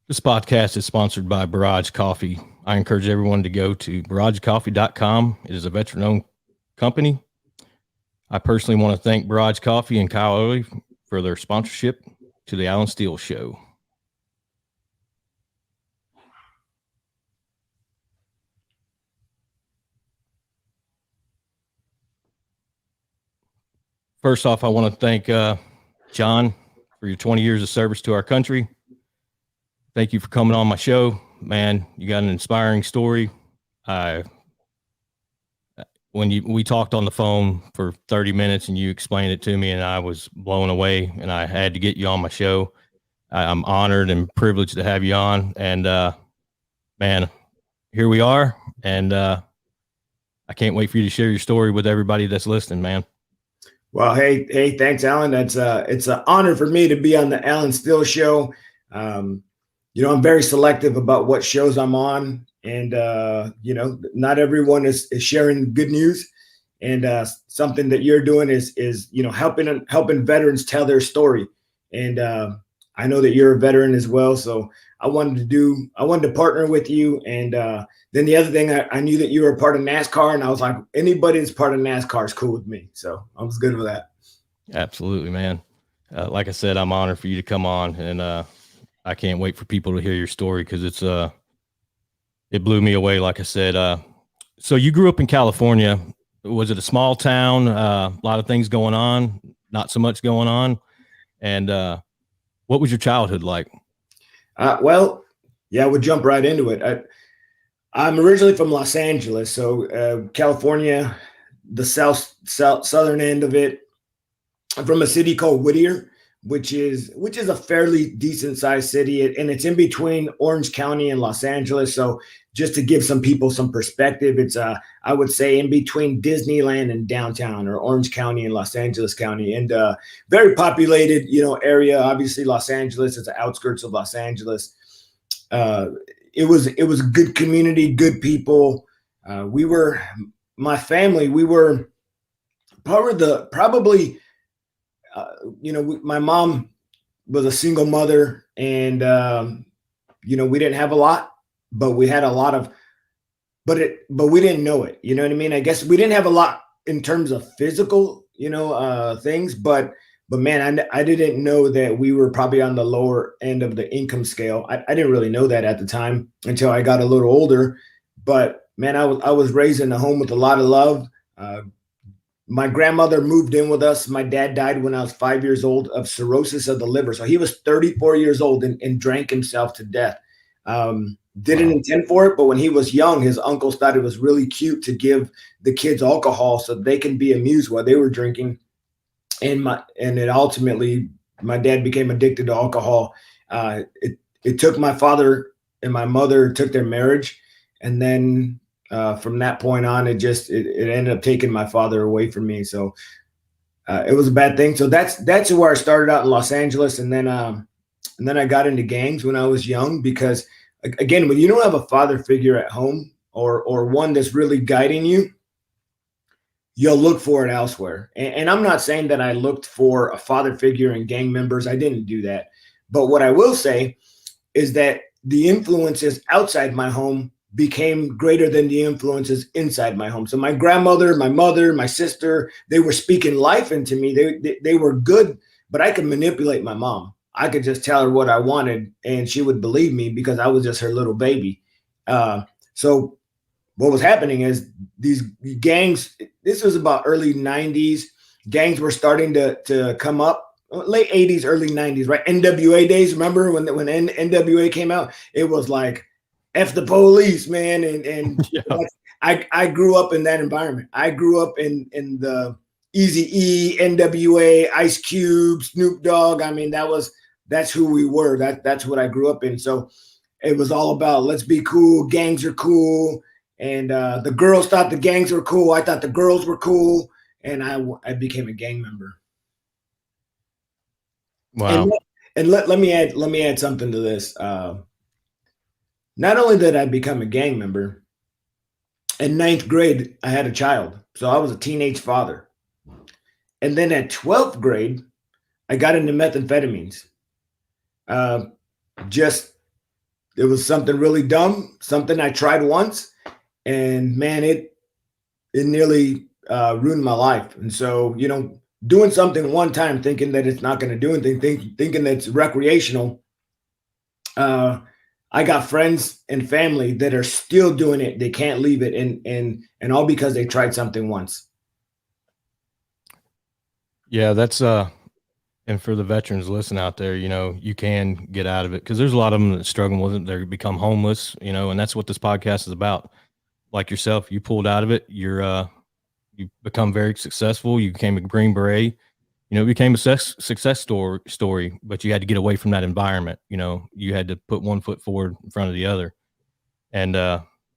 This podcast is sponsored by Barrage Coffee. I encourage everyone to go to barragecoffee.com. It is a veteran owned company. I personally want to thank Barrage Coffee and Kyle Early for their sponsorship to the Alan Steele Show. First off, I want to thank John for your 20 years of service to our country. Thank you for coming on my show, man. You got an inspiring story. When we talked on the phone for 30 minutes and you explained it to me, and I was blown away, and I had to get you on my show. I'm honored and privileged to have you on, and man, here we are, and I can't wait for you to share your story with everybody that's listening, man. Well, hey, thanks, Alan. It's an honor for me to be on the Alan Steele Show. I'm very selective about what shows I'm on, and not everyone is sharing good news. And something that you're doing is helping veterans tell their story. And I know that you're a veteran as well, so I wanted to partner with you. And then the other thing, I knew that you were a part of NASCAR, and I was like, anybody that's part of NASCAR is cool with me. So I was good with that. Absolutely, man. Like I said, I'm honored for you to come on, and I can't wait for people to hear your story because it blew me away. Like I said, so you grew up in California. Was it a small town? A lot of things going on, not so much going on. And what was your childhood like? We'll jump right into it. I'm originally from Los Angeles, so California, the southern end of it. I'm from a city called Whittier, which is a fairly decent sized city, and it's in between Orange County and Los Angeles. So just to give some people some perspective, it's I would say in between Disneyland and downtown, or Orange County and Los Angeles County, and very populated, area. Obviously, Los Angeles is the outskirts of Los Angeles. It was a good community, good people. My family, we were probably. My mom was a single mother, and we didn't have a lot, but we had a lot of, but we didn't know it. You know what I mean? I guess we didn't have a lot in terms of physical, things, but man, I didn't know that we were probably on the lower end of the income scale. I didn't really know that at the time until I got a little older. But man, I was raised in a home with a lot of love. My grandmother moved in with us. My dad died when I was 5 years old of cirrhosis of the liver. So he was 34 years old and drank himself to death. Didn't intend for it, but when he was young, his uncles thought it was really cute to give the kids alcohol so they can be amused while they were drinking. And it ultimately, my dad became addicted to alcohol. It took my father and my mother took their marriage, and then from that point on, it ended up taking my father away from me. So it was a bad thing. So that's where I started out in Los Angeles, and then I got into gangs when I was young, because again, when you don't have a father figure at home or one that's really guiding you, you'll look for it elsewhere. And I'm not saying that I looked for a father figure in gang members. I didn't do that. But what I will say is that the influences outside my home became greater than the influences inside my home. So my grandmother, my mother, my sister, they were speaking life into me. They were good, but I could manipulate my mom. I could just tell her what I wanted, and she would believe me because I was just her little baby. So what was happening is these gangs, this was about early 90s. Gangs were starting to come up, late 80s, early 90s, right? NWA days. Remember when NWA came out? It was like, F the police, man. And yeah. I grew up in that environment. I grew up in the Eazy-E, NWA, Ice Cube, Snoop Dogg. I mean, that's who we were. That's what I grew up in. So it was all about, let's be cool. Gangs are cool. And the girls thought the gangs were cool. I thought the girls were cool. And I became a gang member. Wow. And let me add something to this. Not only did I become a gang member, in 9th grade, I had a child. So I was a teenage father. And then at 12th grade, I got into methamphetamines. Just was something really dumb, something I tried once, and man, it nearly ruined my life. And so, doing something one time, thinking that it's not going to do anything, thinking that it's recreational. I got friends and family that are still doing it. They can't leave it, and all because they tried something once. Yeah, that's and for the veterans listen out there, you can get out of it, because there's a lot of them that struggle with it. They become homeless, and that's what this podcast is about. Like yourself, you pulled out of it. You become very successful. You became a Green Beret. It became a success story, but you had to get away from that environment. You had to put one foot forward in front of the other. And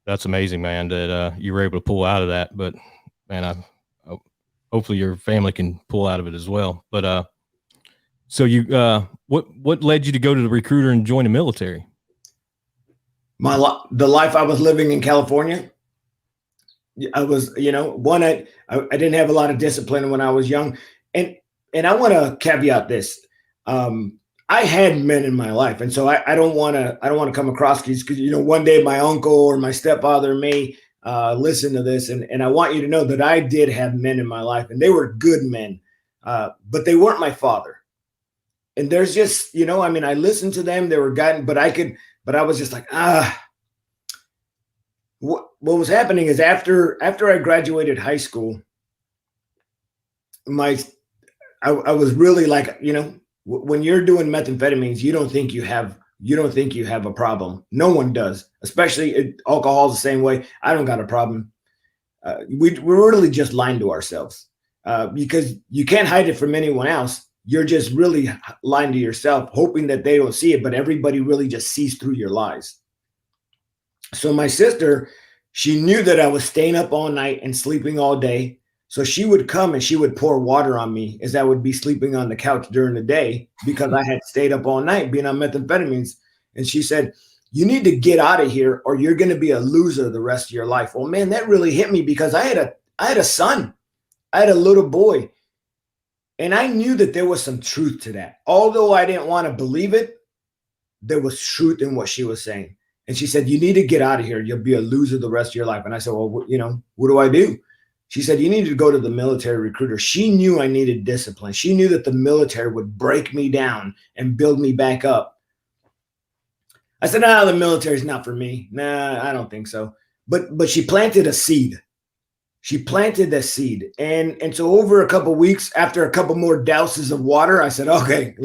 that's amazing, man, that you were able to pull out of that. But man, I hopefully your family can pull out of it as well. But so you, what led you to go to the recruiter and join the military? The life I was living in California. I was, one, I didn't have a lot of discipline when I was young. And I want to caveat this. I had men in my life. And so I don't want to come across these, because, one day my uncle or my stepfather may listen to this. And I want you to know that I did have men in my life, and they were good men, but they weren't my father. And there's just, I listened to them, they were guiding, but I was just like, what was happening is after I graduated high school, I was really like, when you're doing methamphetamines, you don't think you have a problem. No one does, especially alcohol is the same way. I don't got a problem. We're really just lying to ourselves, because you can't hide it from anyone else. You're just really lying to yourself, hoping that they don't see it, but everybody really just sees through your lies. So my sister, she knew that I was staying up all night and sleeping all day. So she would come and she would pour water on me as I would be sleeping on the couch during the day, because I had stayed up all night being on methamphetamines. And she said, you need to get out of here or you're going to be a loser the rest of your life. Well, man, that really hit me, because I had a son. I had a little boy. And I knew that there was some truth to that. Although I didn't want to believe it, there was truth in what she was saying. And she said, you need to get out of here. You'll be a loser the rest of your life. And I said, well, what do I do? She said, you need to go to the military recruiter. She knew I needed discipline. She knew that the military would break me down and build me back up. I said, no, the military's not for me. Nah, I don't think so. But she planted a seed. She planted that seed. And so over a couple of weeks, after a couple more douses of water, I said, okay,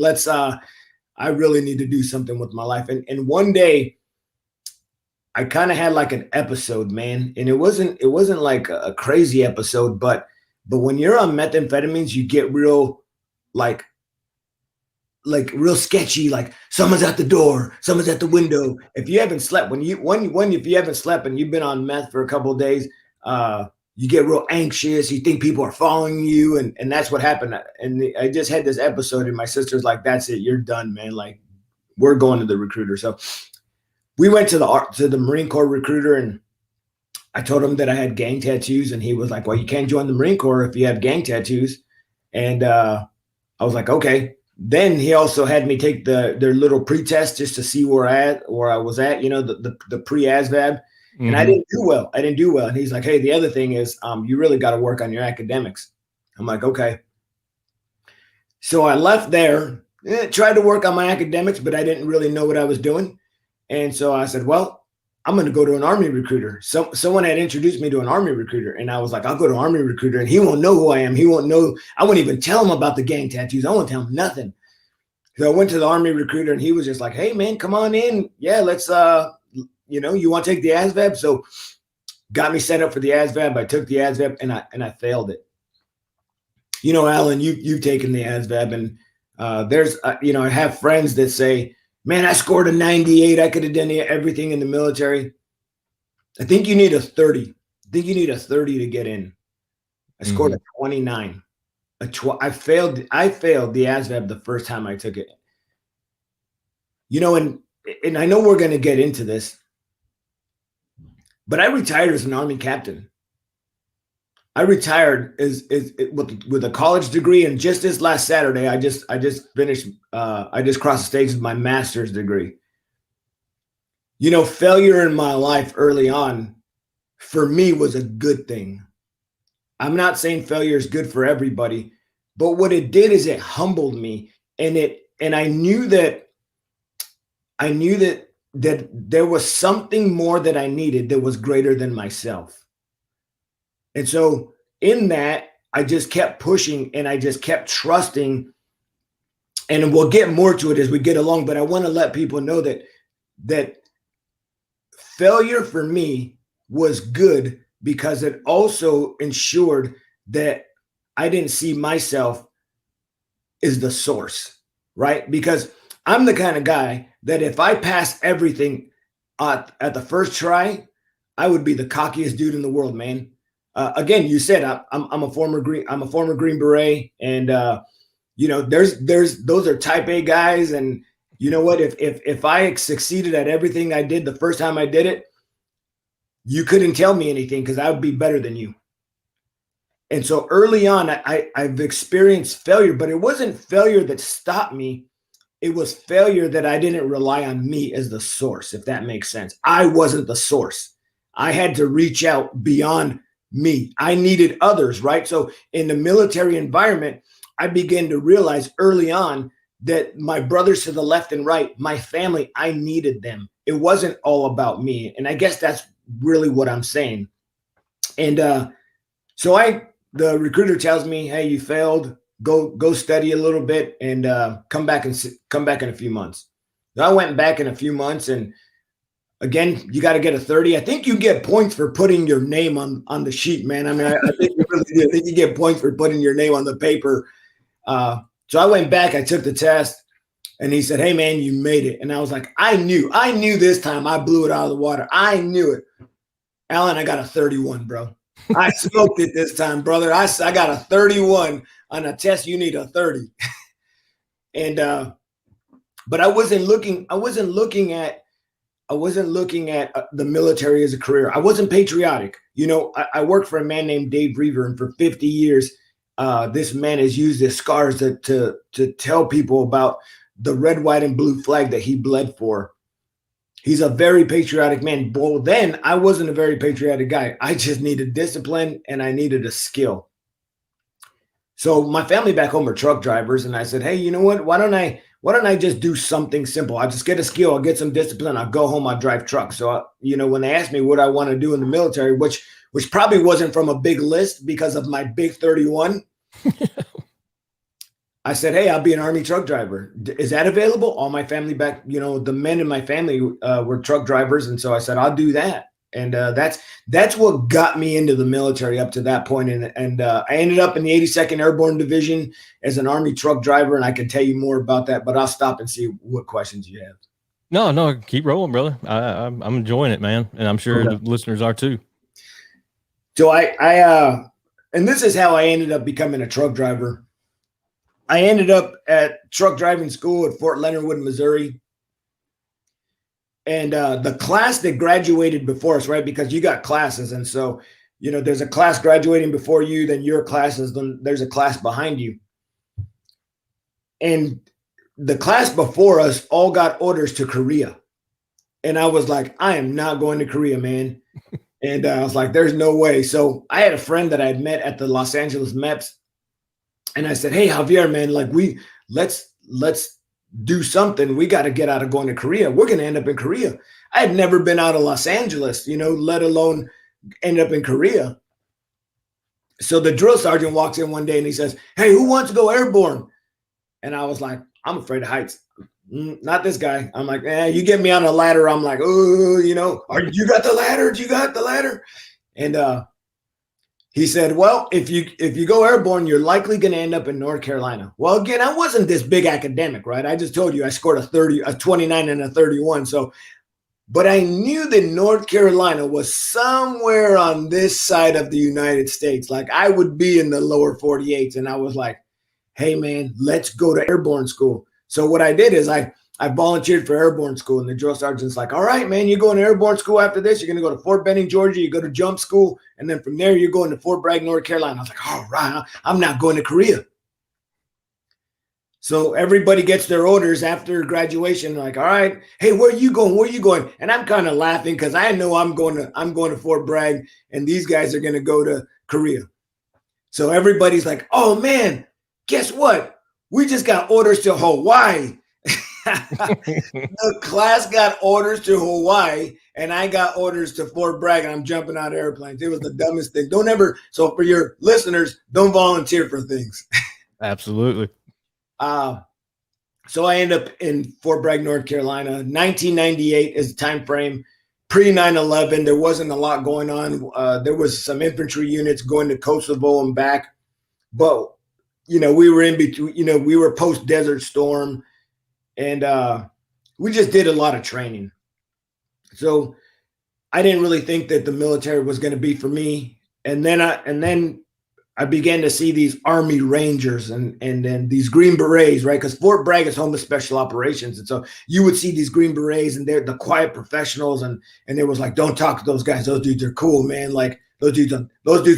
I really need to do something with my life. And one day, I kind of had like an episode, man. And it wasn't like a crazy episode, but when you're on methamphetamines, you get real, like real sketchy. Like someone's at the door, someone's at the window. If you haven't slept, if you haven't slept and you've been on meth for a couple of days, you get real anxious. You think people are following you. And that's what happened. And I just had this episode and my sister's like, that's it. You're done, man. Like, we're going to the recruiter. So we went to the Marine Corps recruiter, and I told him that I had gang tattoos, and he was like, well, you can't join the Marine Corps if you have gang tattoos. And I was like, okay. Then he also had me take their little pre-test just to see where I was at, the pre-ASVAB. Mm-hmm. And I didn't do well. And he's like, hey, the other thing is you really got to work on your academics. I'm like, okay. So I left there, tried to work on my academics, but I didn't really know what I was doing. And so I said, well, I'm going to go to an Army recruiter. So someone had introduced me to an Army recruiter, and I was like, I'll go to an Army recruiter and he won't know who I am. He won't know. I won't even tell him about the gang tattoos. I won't tell him nothing. So I went to the Army recruiter, and he was just like, hey man, come on in. Yeah, let's, you want to take the ASVAB? So got me set up for the ASVAB. I took the ASVAB and I failed it. Alan, you've taken the ASVAB, and there's, I have friends that say, man, I scored a 98. I could have done everything in the military. I think you need a 30. I think you need a 30 to get in. I scored a 29. I failed the ASVAB the first time I took it. And I know we're going to get into this, but I retired as an Army captain. I retired with a college degree, and just this last Saturday, I just finished. I just crossed the stage with my master's degree. Failure in my life early on for me was a good thing. I'm not saying failure is good for everybody, but what it did is it humbled me, and I knew that there was something more that I needed that was greater than myself. And so in that, I just kept pushing and I just kept trusting. And we'll get more to it as we get along, but I want to let people know that failure for me was good because it also ensured that I didn't see myself as the source, right? Because I'm the kind of guy that if I pass everything at the first try, I would be the cockiest dude in the world, man. Again, you said I'm a former Green Beret, and there's those are type A guys, and you know what? If I succeeded at everything I did the first time I did it, you couldn't tell me anything because I would be better than you. And so early on, I've experienced failure, but it wasn't failure that stopped me. It was failure that I didn't rely on me as the source, if that makes sense. I wasn't the source. I had to reach out beyond me. I needed others, right? So in the military environment, I began to realize early on that my brothers to the left and right, my family, I needed them. It wasn't all about me. And I guess that's really what I'm saying. And so the recruiter tells me, hey, you failed. Go study a little bit and come back in a few months. So I went back in a few months, and again, you got to get a 30. I think you get points for putting your name on the sheet, man. I mean, I think you really do. I think you get points for putting your name on the paper. So I went back, I took the test, and he said, hey, man, you made it. And I was like, I knew this time I blew it out of the water. I knew it. Alan, I got a 31, bro. I smoked it this time, brother. I got a 31 on a test. You need a 30. And, but I wasn't looking at the military as a career. I wasn't patriotic. I worked for a man named Dave Reaver, and for 50 years, this man has used his scars to tell people about the red, white, and blue flag that he bled for. He's a very patriotic man. Well, then I wasn't a very patriotic guy. I just needed discipline and I needed a skill. So my family back home are truck drivers, and I said, hey, you know what? Why don't I just do something simple? I'll just get a skill. I'll get some discipline. I'll go home. I'll drive trucks. So, when they asked me what I want to do in the military, which probably wasn't from a big list because of my big 31, I said, hey, I'll be an Army truck driver. Is that available? All my family back, the men in my family were truck drivers. And so I said, I'll do that. And that's what got me into the military up to that point. And I ended up in the 82nd Airborne Division as an Army truck driver. And I can tell you more about that, but I'll stop and see what questions you have. No, keep rolling, brother. I'm enjoying it, man. And I'm sure the listeners are too. So and this is how I ended up becoming a truck driver. I ended up at truck driving school at Fort Leonard Wood, Missouri. And the class that graduated before us, right? Because you got classes. And so, there's a class graduating before you, then your classes, then there's a class behind you. And the class before us all got orders to Korea. And I was like, I am not going to Korea, man. And I was like, there's no way. So I had a friend that I had met at the Los Angeles MEPS. And I said, hey, Javier, man, like let's do something. We got to get out of going to Korea. We're going to end up in Korea. I had never been out of Los Angeles, let alone end up in Korea. So the drill sergeant walks in one day and he says, hey, who wants to go airborne? And I was like, I'm afraid of heights. Not this guy. I'm like, you get me on a ladder. I'm like, oh, you got the ladder? Do you got the ladder? And he said, well, if you go airborne, you're likely going to end up in North Carolina. Well, again, I wasn't this big academic, right? I just told you I scored a 29 and a 31. So, but I knew that North Carolina was somewhere on this side of the United States. Like I would be in the lower 48s. And I was like, hey, man, let's go to airborne school. So what I did is I volunteered for airborne school, and the drill sergeant's like, all right, man, you're going to airborne school after this. You're going to go to Fort Benning, Georgia. You go to jump school. And then from there, you're going to Fort Bragg, North Carolina. I was like, all right, I'm not going to Korea. So everybody gets their orders after graduation. Like, all right, hey, where are you going? Where are you going? And I'm kind of laughing because I know I'm going to Fort Bragg, and these guys are going to go to Korea. So everybody's like, oh man, guess what? We just got orders to Hawaii. The class got orders to Hawaii, and I got orders to Fort Bragg, and I'm jumping out of airplanes. It was the dumbest thing. Don't ever. So for your listeners, don't volunteer for things. Absolutely. So I end up in Fort Bragg, North Carolina. 1998 is the time frame. Pre 9/11, there wasn't a lot going on. There was some infantry units going to Kosovo and back, but we were in between. We were post Desert Storm, and we just did a lot of training. So I didn't really think that the military was going to be for me. And then I began to see these Army Rangers and then these Green Berets, right? Because Fort Bragg is home to special operations. And so you would see these Green Berets, and they're the quiet professionals. And it was like, don't talk to those guys. Those dudes are cool, man. Like those dudes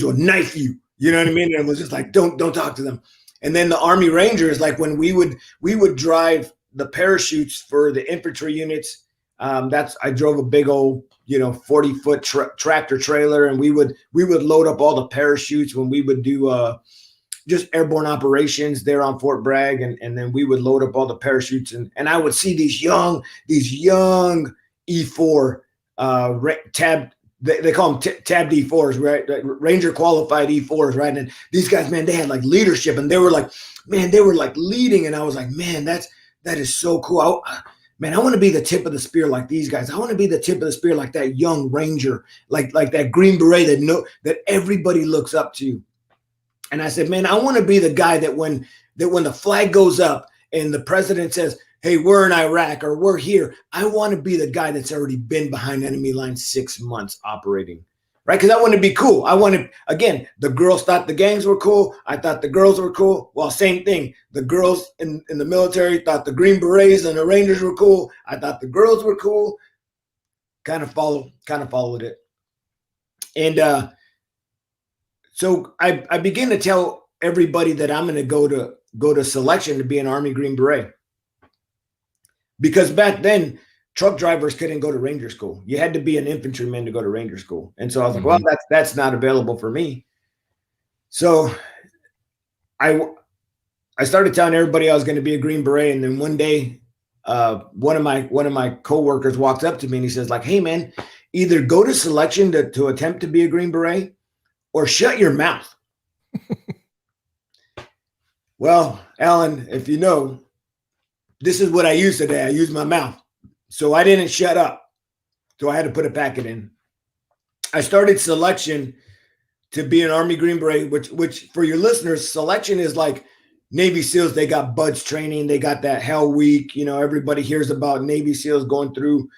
will knife you. You know what I mean? And it was just like, don't talk to them. And then the Army Rangers, like when we would drive the parachutes for the infantry units. I drove a big old 40-foot tractor trailer, and we would load up all the parachutes when we would do just airborne operations there on Fort Bragg, and then we would load up all the parachutes, and I would see these young E4 tab. They call them tab D4s, right? Ranger qualified E4s, right? And these guys, man, they had like leadership, and they were like leading, and I was like, man, that is so cool. Man, I want to be the tip of the spear like these guys. I want to be the tip of the spear like that young Ranger, like that Green Beret that everybody looks up to. And I said, man, I want to be the guy that when the flag goes up and the president says, hey, we're in Iraq or we're here, I want to be the guy that's already been behind enemy lines 6 months operating, right? Because I want to be cool. Again, the girls thought the gangs were cool. I thought the girls were cool. Well, same thing. The girls in the military thought the Green Berets and the Rangers were cool. I thought the girls were cool. Kind of followed it. And so I began to tell everybody that I'm going to go to selection to be an Army Green Beret. Because back then, truck drivers couldn't go to Ranger School. You had to be an infantryman to go to Ranger School. And so I was like, well, that's not available for me. So I started telling everybody I was going to be a Green Beret. And then one day, one of my coworkers walks up to me and he says, like, hey, man, either go to selection to attempt to be a Green Beret or shut your mouth. Well, Alan, if you know, this is what I use today. I use my mouth. So I didn't shut up. So I had to put a packet in. I started selection to be an Army Green Beret, which for your listeners, selection is like Navy SEALs. They got BUDS training. They got that Hell Week. Everybody hears about Navy SEALs going through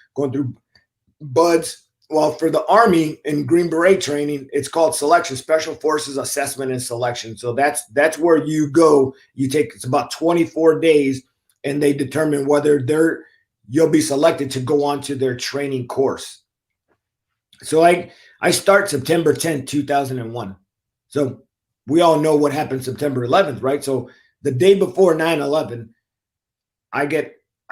BUDS. Well, for the Army and Green Beret training, it's called selection, Special Forces Assessment and Selection. So that's where you go. It's about 24 days, and they determine whether you'll be selected to go on to their training course. So I start September 10th, 2001. So we all know what happened September 11th, right? So the day before 9/11,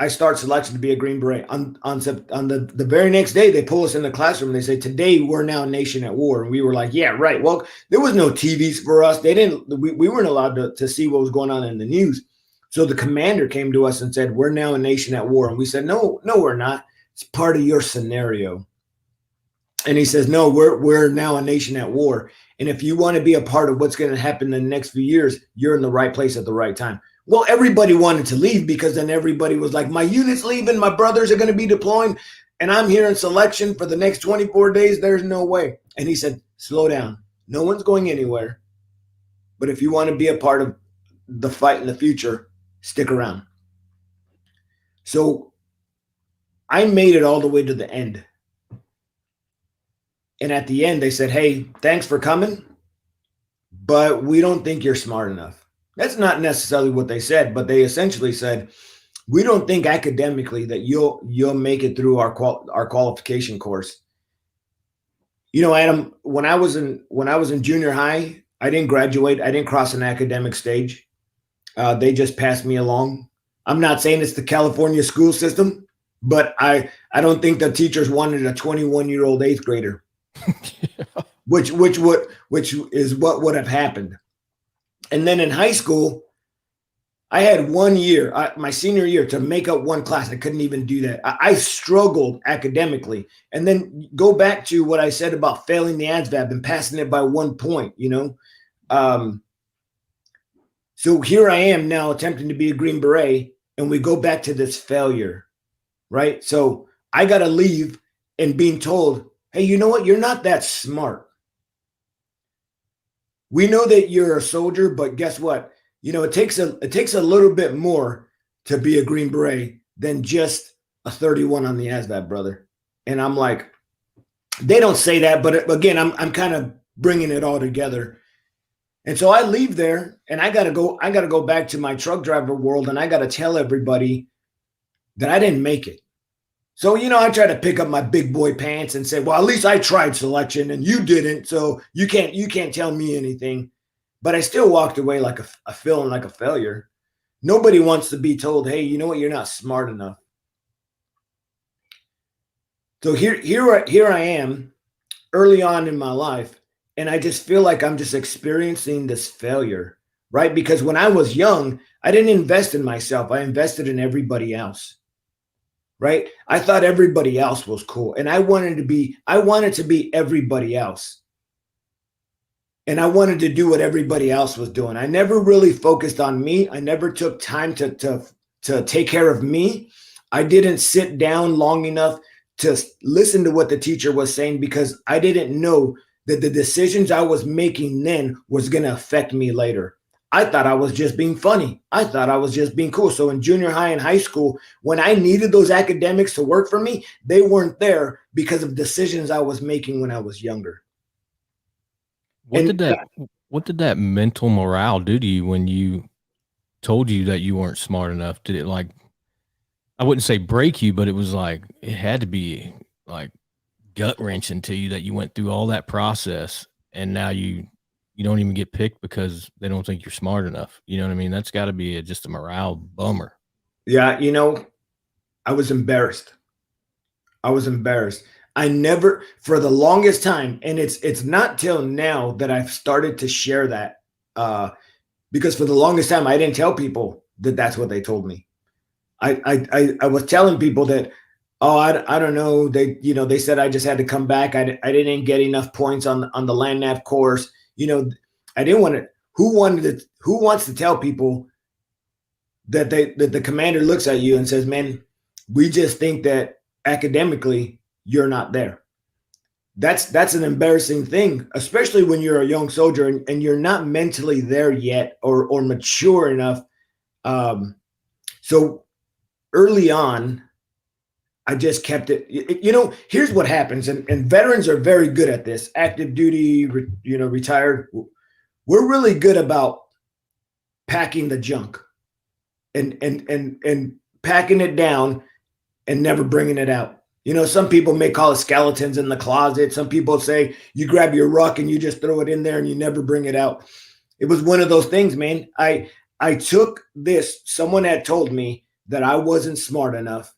I start selection to be a Green Beret. On the very next day, they pull us in the classroom and they say, today we're now a nation at war. And we were like, yeah, right. Well, there was no TVs for us. We weren't allowed to see what was going on in the news. So the commander came to us and said, we're now a nation at war. And we said, no, we're not. It's part of your scenario. And he says, no, we're now a nation at war. And if you want to be a part of what's going to happen in the next few years, you're in the right place at the right time. Well, everybody wanted to leave because then everybody was like, my unit's leaving, my brothers are going to be deploying, and I'm here in selection for the next 24 days. There's no way. And he said, slow down. No one's going anywhere. But if you want to be a part of the fight in the future, stick around. So I made it all the way to the end. And at the end, they said, hey, thanks for coming, but we don't think you're smart enough. That's not necessarily what they said, but they essentially said, we don't think academically that you'll make it through our qualification course. Adam, when I was in junior high, I didn't graduate. I didn't cross an academic stage. They just passed me along. I'm not saying it's the California school system, but I don't think the teachers wanted a 21-year-old eighth grader, Yeah. which is what would have happened. And then in high school, I had 1 year, my senior year, to make up one class. I couldn't even do that. I struggled academically. And then go back to what I said about failing the ASVAB and passing it by 1 point, So here I am now attempting to be a Green Beret, and we go back to this failure, right? So I got to leave and being told, hey, you know what? You're not that smart. We know that you're a soldier, but guess what? It takes a little bit more to be a Green Beret than just a 31 on the ASVAB, brother. And I'm like, they don't say that, but again, I'm kind of bringing it all together. And so I leave there, and I gotta go back to my truck driver world, and I gotta tell everybody that I didn't make it. So, I try to pick up my big boy pants and say, well, at least I tried selection and you didn't. So you can't tell me anything. But I still walked away like a feeling like a failure. Nobody wants to be told, hey, you know what? You're not smart enough. So here I am early on in my life, and I just feel like I'm just experiencing this failure, right? Because when I was young, I didn't invest in myself. I invested in everybody else. Right? I thought everybody else was cool, and I wanted to be everybody else. And I wanted to do what everybody else was doing. I never really focused on me. I never took time to take care of me. I didn't sit down long enough to listen to what the teacher was saying, because I didn't know that the decisions I was making then was going to affect me later. I thought I was just being funny. I thought I was just being cool. So in junior high and high school, when I needed those academics to work for me, they weren't there because of decisions I was making when I was younger. What did that mental morale do to you when you told you that you weren't smart enough? Did it, like, I wouldn't say break you, but it was like, it had to be like gut wrenching to you that you went through all that process and now you don't even get picked because they don't think you're smart enough. You know what I mean? That's got to be just a morale bummer. Yeah, I was embarrassed. I was embarrassed. I never, for the longest time, and it's not till now that I've started to share that, because for the longest time I didn't tell people that that's what they told me. I was telling people that, oh, I don't know. They said I just had to come back. I didn't get enough points on the land nav course. I didn't want to. Who wants to tell people that the commander looks at you and says, man, we just think that academically you're not there. That's an embarrassing thing, especially when you're a young soldier and you're not mentally there yet or mature enough. So early on, I just kept it. Here's what happens, and veterans are very good at this. Active duty, retired. We're really good about packing the junk and packing it down and never bringing it out. Some people may call it skeletons in the closet. Some people say you grab your ruck and you just throw it in there and you never bring it out. It was one of those things, man. I took this. Someone had told me that I wasn't smart enough,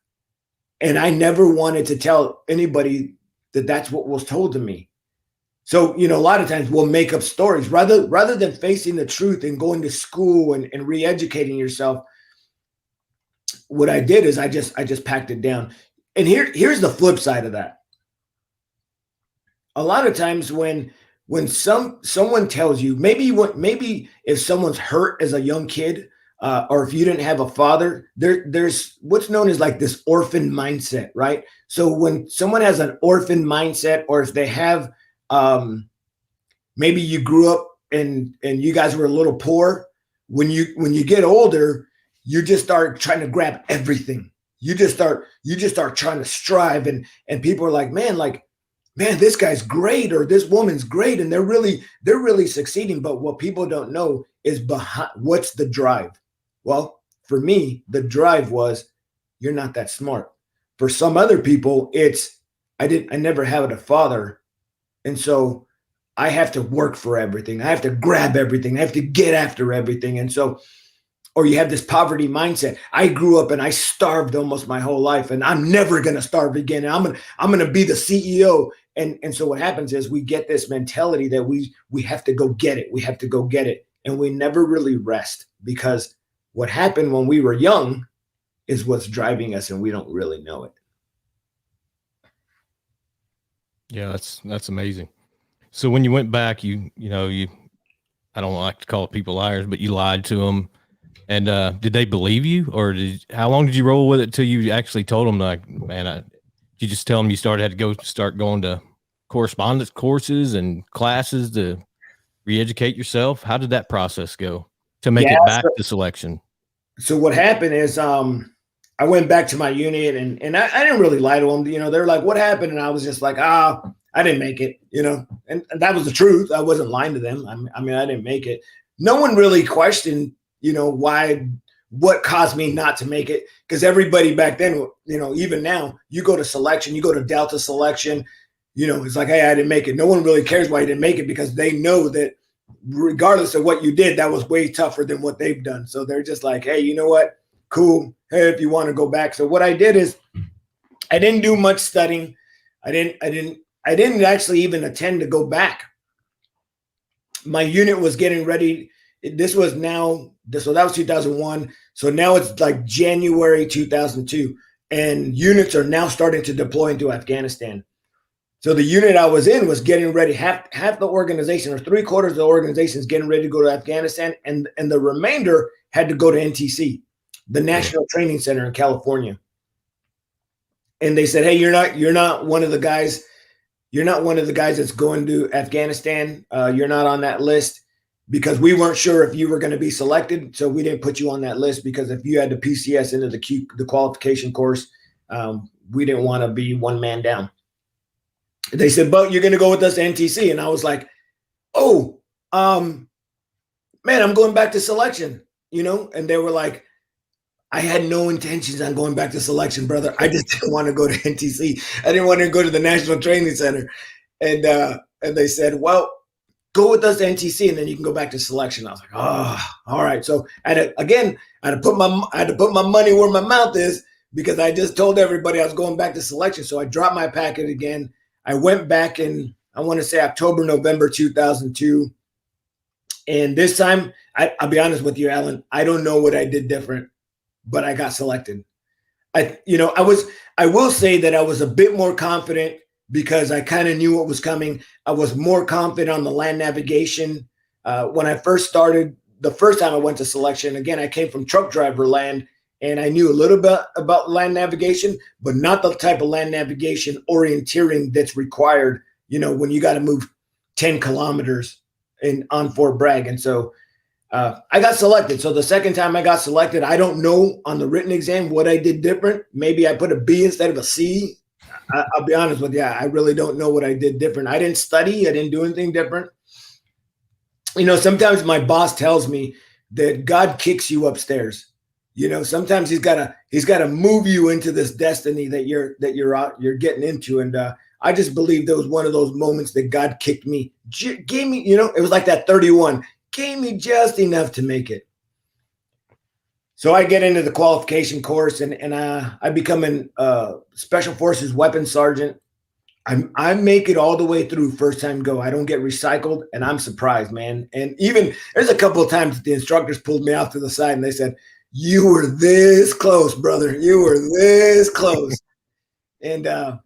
and I never wanted to tell anybody that that's what was told to me. So, a lot of times we'll make up stories rather than facing the truth and going to school and re-educating yourself. What I did is I just packed it down. And here's the flip side of that. A lot of times when someone tells you, maybe if someone's hurt as a young kid, or if you didn't have a father, there's what's known as like this orphan mindset, right? So when someone has an orphan mindset, or if they have, maybe you grew up and you guys were a little poor, when you get older, you just start trying to grab everything. You just start trying to strive, and people are like, man, this guy's great, or this woman's great, and they're really succeeding. But what people don't know is behind what's the drive. Well, for me, the drive was, you're not that smart. For some other people, it's I never had a father, and so I have to work for everything. I have to grab everything. I have to get after everything. And so or you have this poverty mindset. I grew up and I starved almost my whole life, and I'm never going to starve again. I'm going to be the CEO. And so what happens is we get this mentality that we have to go get it. We have to go get it. And we never really rest, because what happened when we were young is what's driving us, and we don't really know it. Yeah, that's amazing. So when you went back, you I don't like to call people liars, but you lied to them. And did they believe you, or how long did you roll with it till you actually told them, like, man, did you just tell them you had to start going to correspondence courses and classes to re-educate yourself? How did that process go to make it back to selection? So what happened is, I went back to my unit, and I didn't really lie to them. They're like, what happened? And I was just like, I didn't make it, and that was the truth. I wasn't lying to them. I mean, I didn't make it. No one really questioned, what caused me not to make it. Because everybody back then, even now, you go to selection, you go to Delta selection, it's like, hey, I didn't make it. No one really cares why you didn't make it, because they know that regardless of what you did, that was way tougher than what they've done. So they're just like, hey, you know what? Cool. Hey, if you want to go back. So what I did is I didn't do much studying. I didn't actually even attend to go back. My unit was getting ready. So that was 2001. So now it's like January 2002, and units are now starting to deploy into Afghanistan. So the unit I was in was getting ready. Half the organization, or 3/4 of the organization, is getting ready to go to Afghanistan, and the remainder had to go to NTC, the National Training Center in California. And they said, hey, you're not one of the guys. You're not one of the guys that's going to Afghanistan. You're not on that list, because we weren't sure if you were going to be selected. So we didn't put you on that list, because if you had the PCS into the qualification course, we didn't want to be one man down. They said, but you're going to go with us to NTC. And I was like, oh, man, I'm going back to selection, and they were like, I had no intentions on going back to selection, brother. I just didn't want to go to NTC. I didn't want to go to the National Training Center. And they said, well, go with us to NTC, and then you can go back to selection. I was like, oh, all right. So I had to put my money where my mouth is, because I just told everybody I was going back to selection. So I dropped my packet again. I went back in, I want to say October, November 2002. And this time, I'll be honest with you, Alan, I don't know what I did different, but I got selected. I will say that I was a bit more confident, because I kind of knew what was coming. I was more confident on the land navigation. When I first started, the first time I went to selection, again, I came from truck driver land, and I knew a little bit about land navigation, but not the type of land navigation orienteering that's required, when you got to move 10 kilometers on Fort Bragg. And so I got selected. So the second time I got selected, I don't know on the written exam what I did different. Maybe I put a B instead of a C. I'll be honest with you. I really don't know what I did different. I didn't study. I didn't do anything different. Sometimes my boss tells me that God kicks you upstairs. Sometimes he's got to move you into this destiny that you're getting into. And I just believe there was one of those moments that God kicked me, gave me, it was like that 31, gave me just enough to make it. So I get into the qualification course, and I become a Special Forces weapons sergeant. I make it all the way through first time go. I don't get recycled, and I'm surprised, man. And even there's a couple of times that the instructors pulled me out to the side, and they said, you were this close, brother. You were this close. And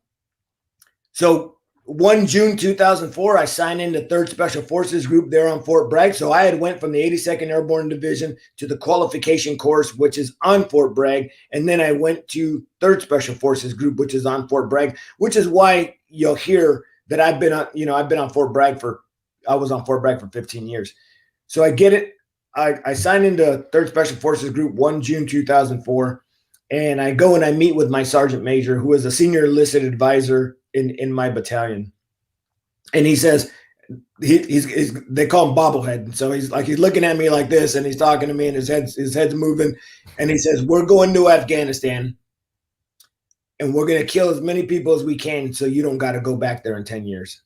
so 1 June 2004, I signed into 3rd Special Forces Group there on Fort Bragg. So I had went from the 82nd Airborne Division to the qualification course, which is on Fort Bragg. And then I went to 3rd Special Forces Group, which is on Fort Bragg, which is why you'll hear that I've been on Fort Bragg I was on Fort Bragg for 15 years. So I get it. I signed into 3rd Special Forces Group 1 June 2004, and I go and I meet with my sergeant major, who is a senior enlisted advisor in my battalion. And he says, they call him bobblehead. And so he's looking at me like this, and he's talking to me, and his head's moving. And he says, we're going to Afghanistan, and we're going to kill as many people as we can, so you don't got to go back there in 10 years.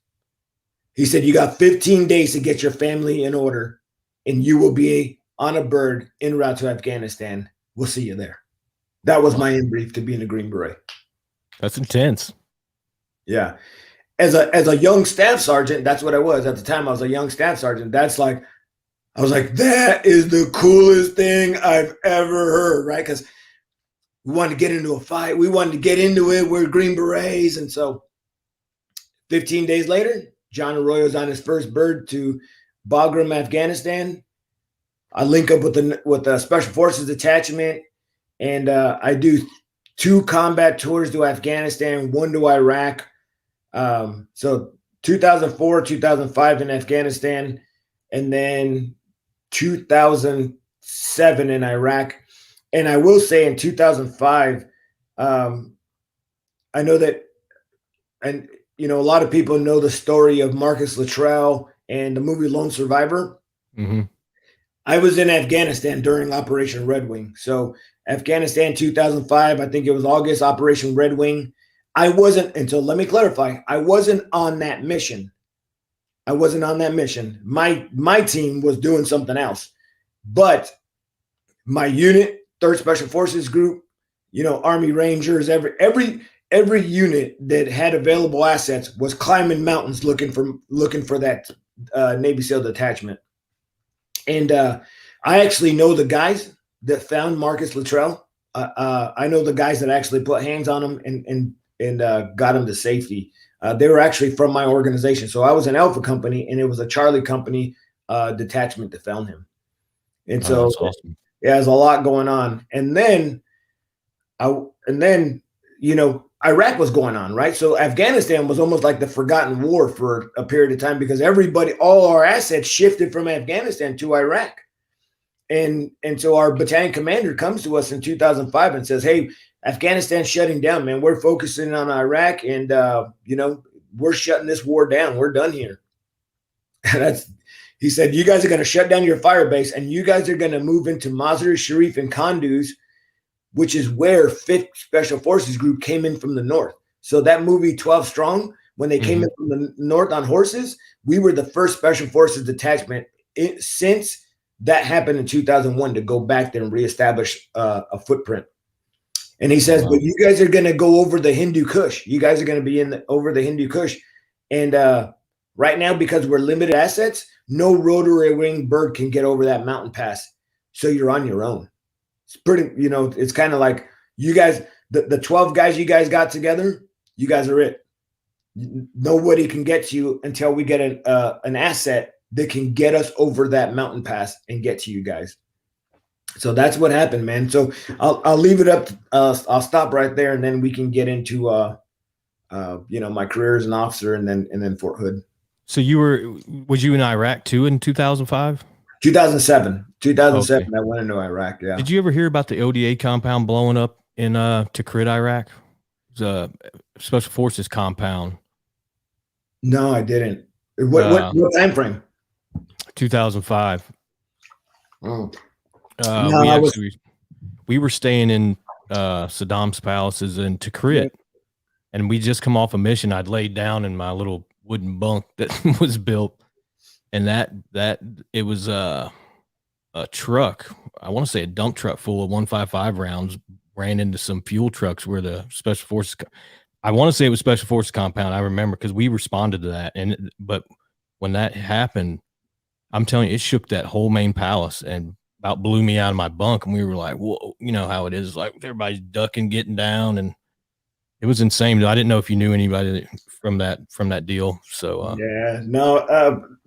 He said, you got 15 days to get your family in order, and you will be on a bird en route to Afghanistan. We'll see you there. That was my in brief to being a Green Beret. That's intense. Yeah. As a young staff sergeant, that's what I was at the time. I was a young staff sergeant. I was like, that is the coolest thing I've ever heard, right? Because we wanted to get into a fight. We wanted to get into it. We're Green Berets. And so 15 days later, John Arroyo's on his first bird to Bagram, Afghanistan. I link up with the Special Forces Detachment, and I do 2 combat tours to Afghanistan, 1 to Iraq. So 2004, 2005 in Afghanistan, and then 2007 in Iraq. And I will say in 2005, I know that, and a lot of people know the story of Marcus Luttrell and the movie Lone Survivor. Mm-hmm. I was in Afghanistan during Operation Red Wing. So Afghanistan 2005, I think it was August, Operation Red Wing. I wasn't, until let me clarify, I wasn't on that mission. My team was doing something else. But my unit, 3rd Special Forces Group, Army Rangers, every unit that had available assets was climbing mountains looking for that Navy SEAL detachment. And I actually know the guys that found Marcus Luttrell. I know the guys that actually put hands on him and got him to safety. They were actually from my organization. So I was an Alpha company, and it was a Charlie company detachment that found him. And so, that's awesome. Yeah, there's a lot going on. And then, Iraq was going on, right? So Afghanistan was almost like the forgotten war for a period of time, because all our assets shifted from Afghanistan to Iraq. And so our battalion commander comes to us in 2005 and says, hey, Afghanistan's shutting down, man. We're focusing on Iraq, and, we're shutting this war down. We're done here. He said, you guys are going to shut down your fire base, and you guys are going to move into Mazar-e Sharif and Kunduz, which is where 5th Special Forces Group came in from the north. So that movie 12 Strong, when they came in from the north on horses, we were the 1st Special Forces detachment since that happened in 2001 to go back there and reestablish a footprint. And he says, but you guys are going to go over the Hindu Kush. You guys are going to be over the Hindu Kush. And right now, because we're limited assets, no rotary wing bird can get over that mountain pass. So you're on your own. It's pretty, it's kind of like you guys, the 12 guys you guys got together, you guys are it. Nobody can get to you until we get an asset that can get us over that mountain pass and get to you guys. So that's what happened, man. So I'll leave it up. I'll stop right there, and then we can get into my career as an officer, and then Fort Hood. So was you in Iraq too in 2005? 2007. 2007, Okay. I went into Iraq, yeah. Did you ever hear about the ODA compound blowing up in Tikrit, Iraq? It was a Special Forces compound. No, I didn't. What time frame? 2005. Oh. We were staying in Saddam's palaces in Tikrit, and we just come off a mission. I'd laid down in my little wooden bunk that was built, and that it was a truck. I want to say a dump truck full of 155 rounds ran into some fuel trucks where the Special Forces. I want to say it was Special Forces compound. I remember because we responded to that, but when that happened, I'm telling you, it shook that whole main palace and about blew me out of my bunk. And we were like, whoa, you know how it is, like everybody's ducking, getting down, and it was insane. I didn't know if you knew anybody from that deal. So yeah, no.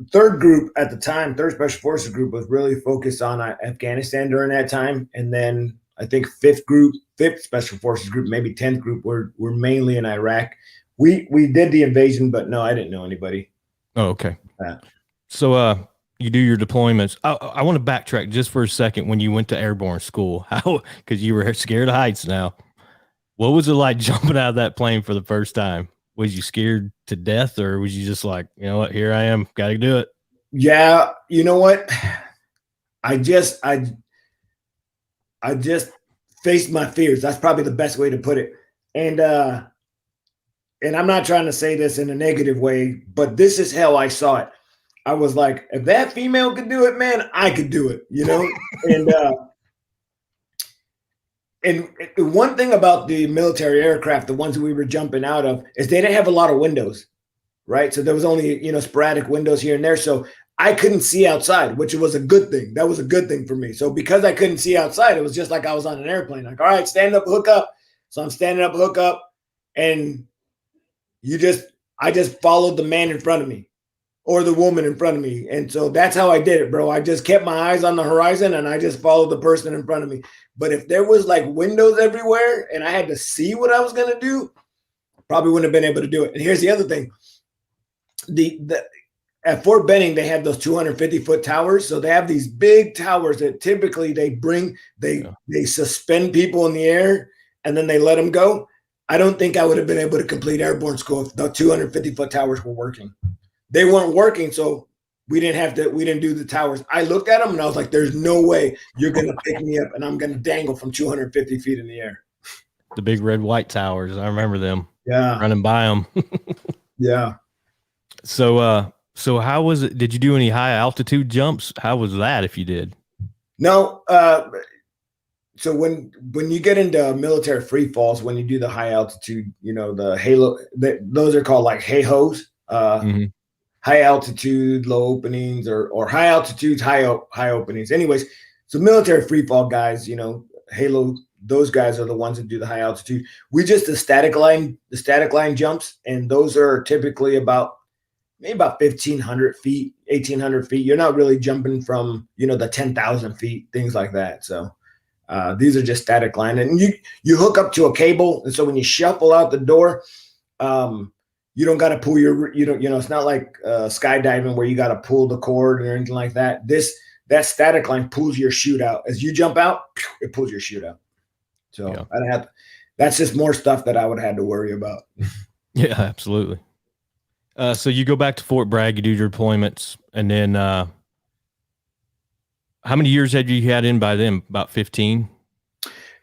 3rd group at the time, 3rd Special Forces Group was really focused on Afghanistan during that time, and then I think 5th Special Forces Group, maybe 10th Group were mainly in Iraq. We did the invasion, but no, I didn't know anybody. Oh, okay. So you do your deployments. I want to backtrack just for a second. When you went to airborne school, because you were scared of heights now, what was it like jumping out of that plane for the first time? Was you scared to death, or was you just like, you know what, here I am, got to do it? Yeah. You know what? I just faced my fears. That's probably the best way to put it. And I'm not trying to say this in a negative way, but this is how I saw it. I was like, if that female could do it, man, I could do it, you know? And the one thing about the military aircraft, the ones that we were jumping out of, is they didn't have a lot of windows, right? So there was only, sporadic windows here and there. So I couldn't see outside, which was a good thing. That was a good thing for me. So because I couldn't see outside, it was just like I was on an airplane. Like, all right, stand up, hook up. So I'm standing up, hook up, and I just followed the man in front of me or the woman in front of me. And so that's how I did it, bro. I just kept my eyes on the horizon and I just followed the person in front of me. But if there was like windows everywhere and I had to see what I was going to do, probably wouldn't have been able to do it. And here's the other thing. At Fort Benning, they have those 250-foot towers. So they have these big towers that typically they suspend people in the air and then they let them go. I don't think I would have been able to complete airborne school if the 250-foot towers were working. They weren't working, so we didn't do the towers. I looked at them and I was like, there's no way you're going to pick me up and I'm going to dangle from 250 feet in the air. The big red white towers. I remember them. Yeah. Running by them. Yeah. So how was it? Did you do any high altitude jumps? How was that if you did? No. So when you get into military free falls, when you do the high altitude, the halo, those are called like HAHOs. High altitude, low openings, or high altitudes, high openings. Anyways, so military free fall guys, Halo, those guys are the ones that do the high altitude. We just the static line jumps, and those are typically maybe about 1,500 feet, 1,800 feet. You're not really jumping from the 10,000 feet, things like that. So these are just static line, and you hook up to a cable, and so when you shuffle out the door, you don't got to pull it's not like skydiving where you got to pull the cord or anything like that. That static line pulls your chute out. As you jump out, it pulls your chute out. So yeah. That's just more stuff that I would have had to worry about. Yeah, absolutely. So you go back to Fort Bragg, you do your deployments, and then how many years had you had in by then? About 15?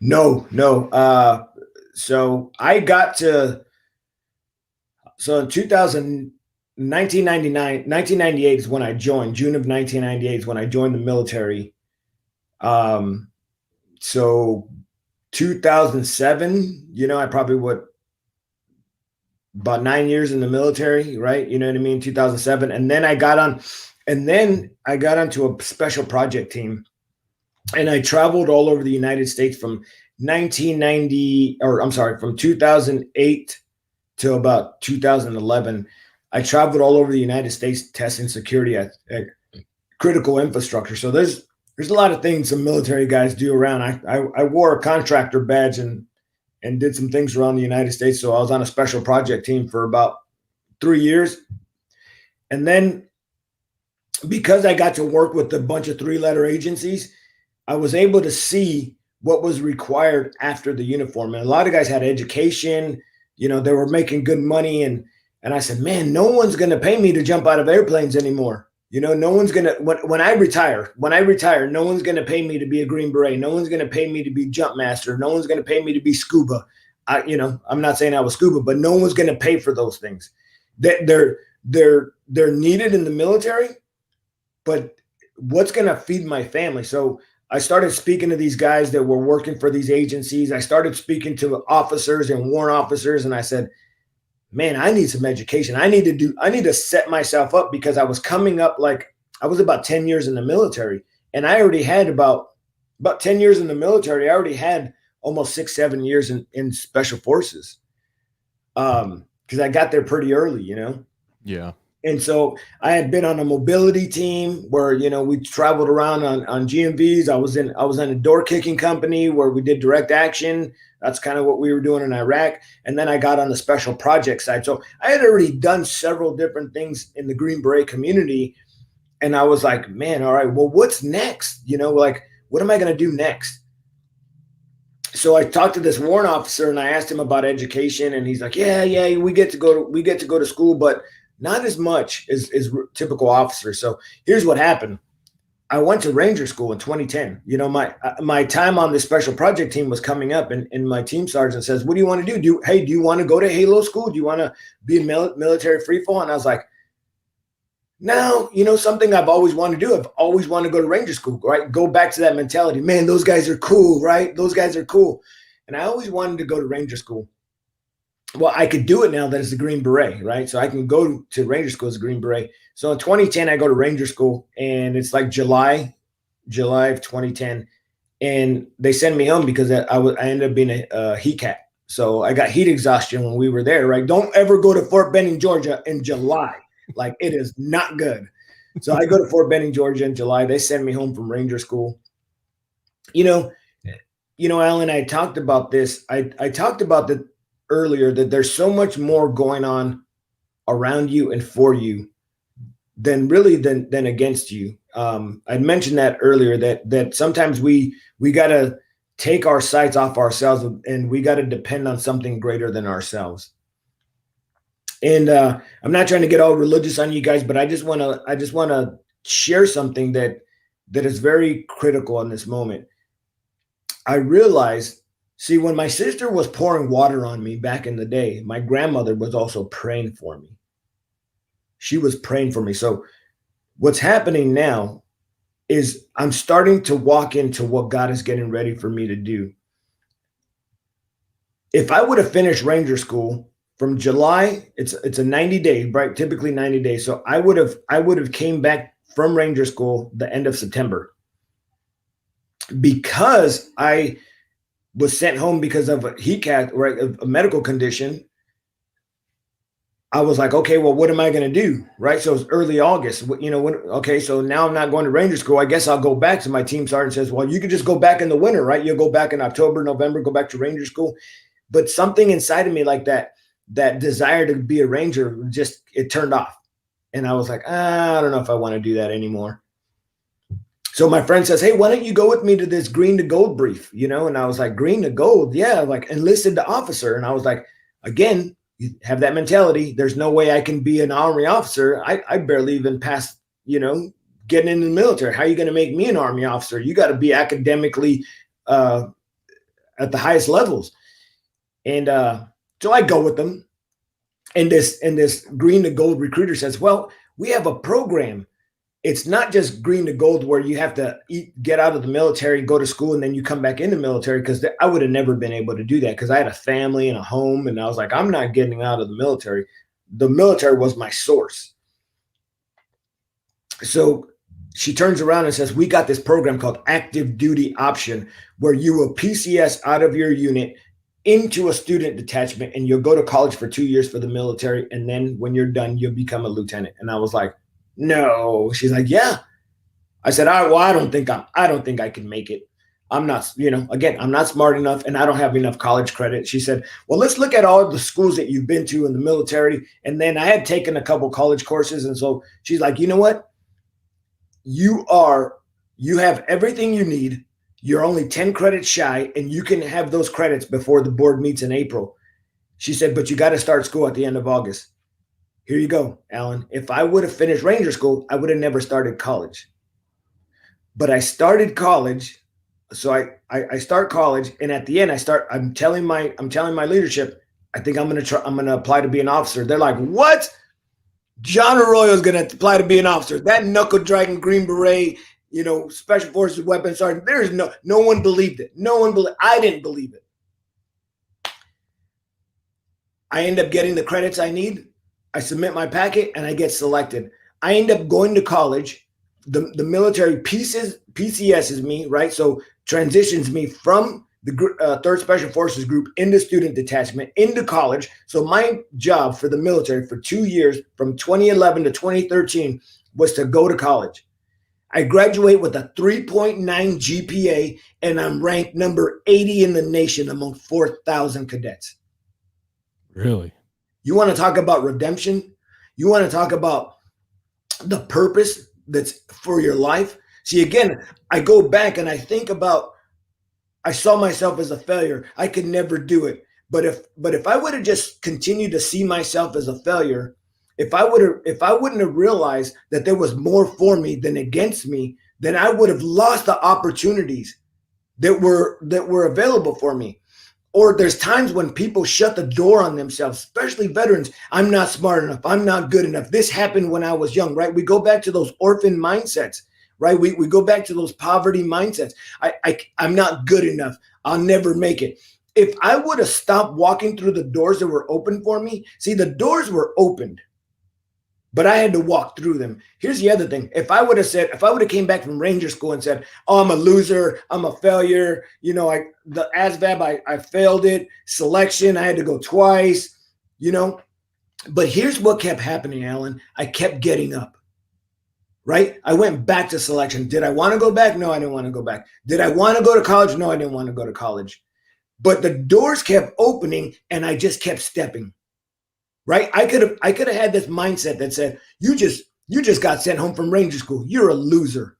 No. So I got to. So in 1998 is when I joined. June of 1998 is when I joined the military. So 2007, I probably about 9 years in the military, right? You know what I mean? 2007. And then I got onto a special project team, and I traveled all over the United States from 2008 to about 2011. I traveled all over the United States testing security at critical infrastructure. So there's a lot of things some military guys do around. I wore a contractor badge and did some things around the United States. So I was on a special project team for about 3 years. And then because I got to work with a bunch of 3-letter agencies, I was able to see what was required after the uniform. And a lot of guys had education, they were making good money. And I said, man, no one's going to pay me to jump out of airplanes anymore. No one's going to, when I retire, no one's going to pay me to be a Green Beret. No one's going to pay me to be jump master. No one's going to pay me to be scuba. I'm not saying I was scuba, but no one's going to pay for those things. They're needed in the military, but what's going to feed my family? So I started speaking to these guys that were working for these agencies. I started speaking to officers and warrant officers, and I said, man, I need some education. I need to set myself up, because I was coming up, like I was about 10 years in the military, and I already had about 10 years in the military. I already had almost 6-7 years in special forces. Because I got there pretty early, Yeah. And so I had been on a mobility team where, we traveled around on GMVs. I was in a door kicking company where we did direct action. That's kind of what we were doing in Iraq. And then I got on the special project side. So I had already done several different things in the Green Beret community. And I was like, man, all right, well, what's next? What am I going to do next? So I talked to this warrant officer and I asked him about education, and he's like, yeah, we get to go to school, but not as much as typical officers. So here's what happened. I went to Ranger School in 2010. My time on the special project team was coming up, and my team sergeant says, what do you want to do? Do you want to go to Halo School? Do you want to be a military free fall? And I was like, Now, something I've always wanted to do. I've always wanted to go to Ranger School, right? Go back to that mentality. Man, those guys are cool, right? Those guys are cool. And I always wanted to go to Ranger School. Well, I could do it now that it's the Green Beret, right? So I can go to Ranger School as a Green Beret. So in 2010, I go to Ranger School, and it's like July of 2010, and they send me home because I ended up being a heat cat. So I got heat exhaustion when we were there, right? Don't ever go to Fort Benning, Georgia in July. Like, it is not good. So I go to Fort Benning, Georgia in July. They send me home from Ranger School. Alan, I talked about this. I talked about that earlier, that there's so much more going on around you and for you than against you. I mentioned that earlier, that sometimes we got to take our sights off ourselves, and we got to depend on something greater than ourselves. And I'm not trying to get all religious on you guys, but I just want to share something that is very critical in this moment. I realized, see, when my sister was pouring water on me back in the day, my grandmother was also praying for me. She was praying for me. So what's happening now is I'm starting to walk into what God is getting ready for me to do. If I would have finished Ranger School from July, it's a 90-day, right? Typically 90 days. So I would have came back from Ranger School the end of September. Because I was sent home because of a heat cat, right, a medical condition, I was like, okay, well, what am I going to do? Right. So it's early August, okay. So now I'm not going to Ranger School. I guess I'll go back. So my team sergeant says, well, you could just go back in the winter, right? You'll go back in October, November, go back to Ranger School. But something inside of me, like that desire to be a Ranger, it turned off. And I was like, I don't know if I want to do that anymore. So my friend says, hey, why don't you go with me to this green to gold brief? And I was like, green to gold? Yeah, like enlisted to officer. And I was like, again, you have that mentality. There's no way I can be an Army officer. I barely even passed, getting into the military. How are you going to make me an Army officer? You got to be academically at the highest levels. And so I go with them. And this green to gold recruiter says, well, we have a program. It's not just green to gold where you have to get out of the military, go to school, and then you come back into the military, because I would have never been able to do that, because I had a family and a home, and I was like, I'm not getting out of the military. The military was my source. So she turns around and says, we got this program called Active Duty Option, where you will PCS out of your unit into a student detachment, and you'll go to college for 2 years for the military, and then when you're done, you'll become a lieutenant. And I was like, no. She's like, yeah. I said, all right, well, I don't think I can make it. I'm not, again, I'm not smart enough, and I don't have enough college credit. She said, well, let's look at all the schools that you've been to in the military. And then I had taken a couple college courses. And so she's like, you know what? You have everything you need. You're only 10 credits shy, and you can have those credits before the board meets in April. She said, but you got to start school at the end of August. Here you go, Alan. If I would have finished Ranger School, I would have never started college. But I started college. So I start college, and at the end I'm telling my leadership, I think I'm going to apply to be an officer. They're like, what? John Arroyo is going to apply to be an officer. That knuckle dragging Green Beret, Special Forces weapons sergeant. There's no one believed it. I didn't believe it. I end up getting the credits I need. I submit my packet, and I get selected. I end up going to college. The military PCSs me, right? So transitions me from the 3rd Special Forces Group into student detachment, into college. So my job for the military for 2 years, from 2011 to 2013, was to go to college. I graduate with a 3.9 GPA, and I'm ranked number 80 in the nation among 4,000 cadets. Really? You want to talk about redemption? You want to talk about the purpose that's for your life? See, again, I go back and I think about, I saw myself as a failure. I could never do it. But if I would have just continued to see myself as a failure, if I wouldn't have realized that there was more for me than against me, then I would have lost the opportunities that were available for me. Or there's times when people shut the door on themselves, especially veterans. I'm not smart enough. I'm not good enough. This happened when I was young, right? We go back to those orphan mindsets, right? We go back to those poverty mindsets. I'm not good enough. I'll never make it. If I would have stopped walking through the doors that were open for me, see, the doors were opened, but I had to walk through them. Here's the other thing. If I would have came back from Ranger School and said, oh, I'm a loser, I'm a failure, the ASVAB, I failed it, selection, I had to go twice, but here's what kept happening, Alan. I kept getting up, right? I went back to selection. Did I want to go back? No, I didn't want to go back. Did I want to go to college? No, I didn't want to go to college. But the doors kept opening and I just kept stepping. Right? I could have had this mindset that said, you just got sent home from Ranger School. You're a loser.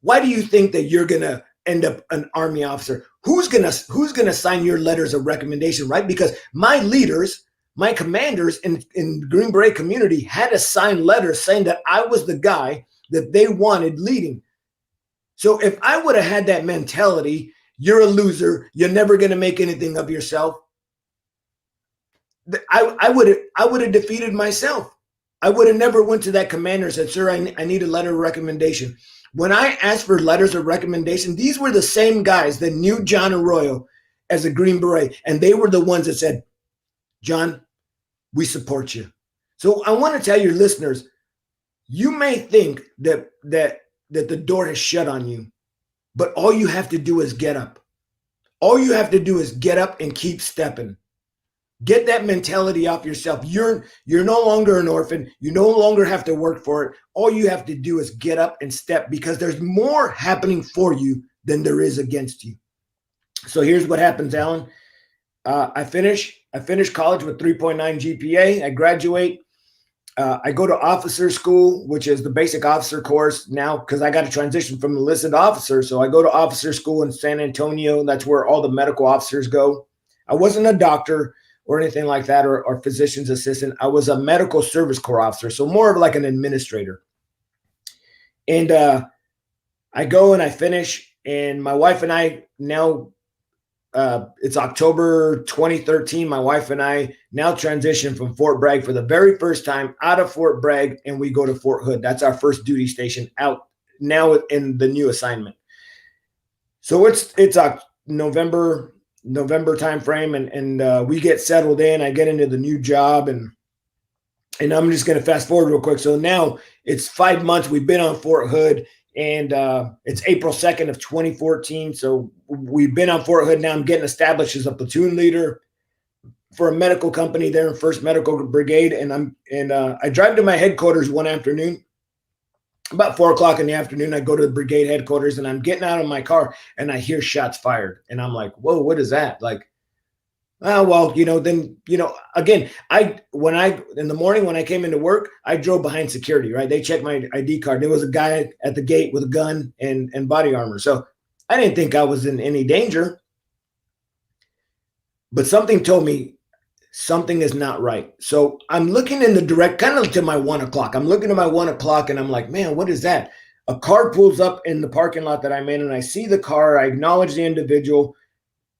Why do you think that you're gonna end up an Army officer? Who's gonna sign your letters of recommendation, right? Because my leaders, my commanders in the Green Beret community had to sign letters saying that I was the guy that they wanted leading. So if I would have had that mentality, you're a loser, you're never gonna make anything of yourself, I would have defeated myself. I would have never went to that commander and said, sir, I need a letter of recommendation. When I asked for letters of recommendation, these were the same guys that knew John Arroyo as a Green Beret. And they were the ones that said, John, we support you. So I want to tell your listeners, you may think that the door has shut on you, but all you have to do is get up. All you have to do is get up and keep stepping. Get that mentality off yourself. You're no longer an orphan. You no longer have to work for it. All you have to do is get up and step, because there's more happening for you than there is against you. So here's what happens, Alan. I finish college with 3.9 GPA. I graduate. I go to officer school, which is the basic officer course now, because I got to transition from enlisted officer. So I go to officer school in San Antonio. That's where all the medical officers go. I wasn't a doctor or anything like that, or physician's assistant. I was a medical service corps officer, so more of like an administrator. And I go and I finish, and my wife and I now, it's October 2013. My wife and I now transition from Fort Bragg for the very first time out of Fort Bragg, and we go to Fort Hood. That's our first duty station out now in the new assignment. So it's November time frame, and we get settled in. I get into the new job, and I'm just going to fast forward real quick. So now it's 5 months. We've been on Fort Hood, and it's April 2nd of 2014. So we've been on Fort Hood now. I'm getting established as a platoon leader for a medical company there in 1st Medical Brigade, and I drive to my headquarters one afternoon. About 4 o'clock in the afternoon, I go to the brigade headquarters, and I'm getting out of my car, and I hear shots fired. And I'm like, whoa, what is that? Like, oh, well, again, in the morning when I came into work, I drove behind security, right? They checked my ID card. There was a guy at the gate with a gun and body armor. So I didn't think I was in any danger. But something told me something is not right. So I'm looking in the direct, kind of to my 1 o'clock. I'm looking at my 1 o'clock, and I'm like, man, what is that? A car pulls up in the parking lot that I'm in, and I see the car. I acknowledge the individual,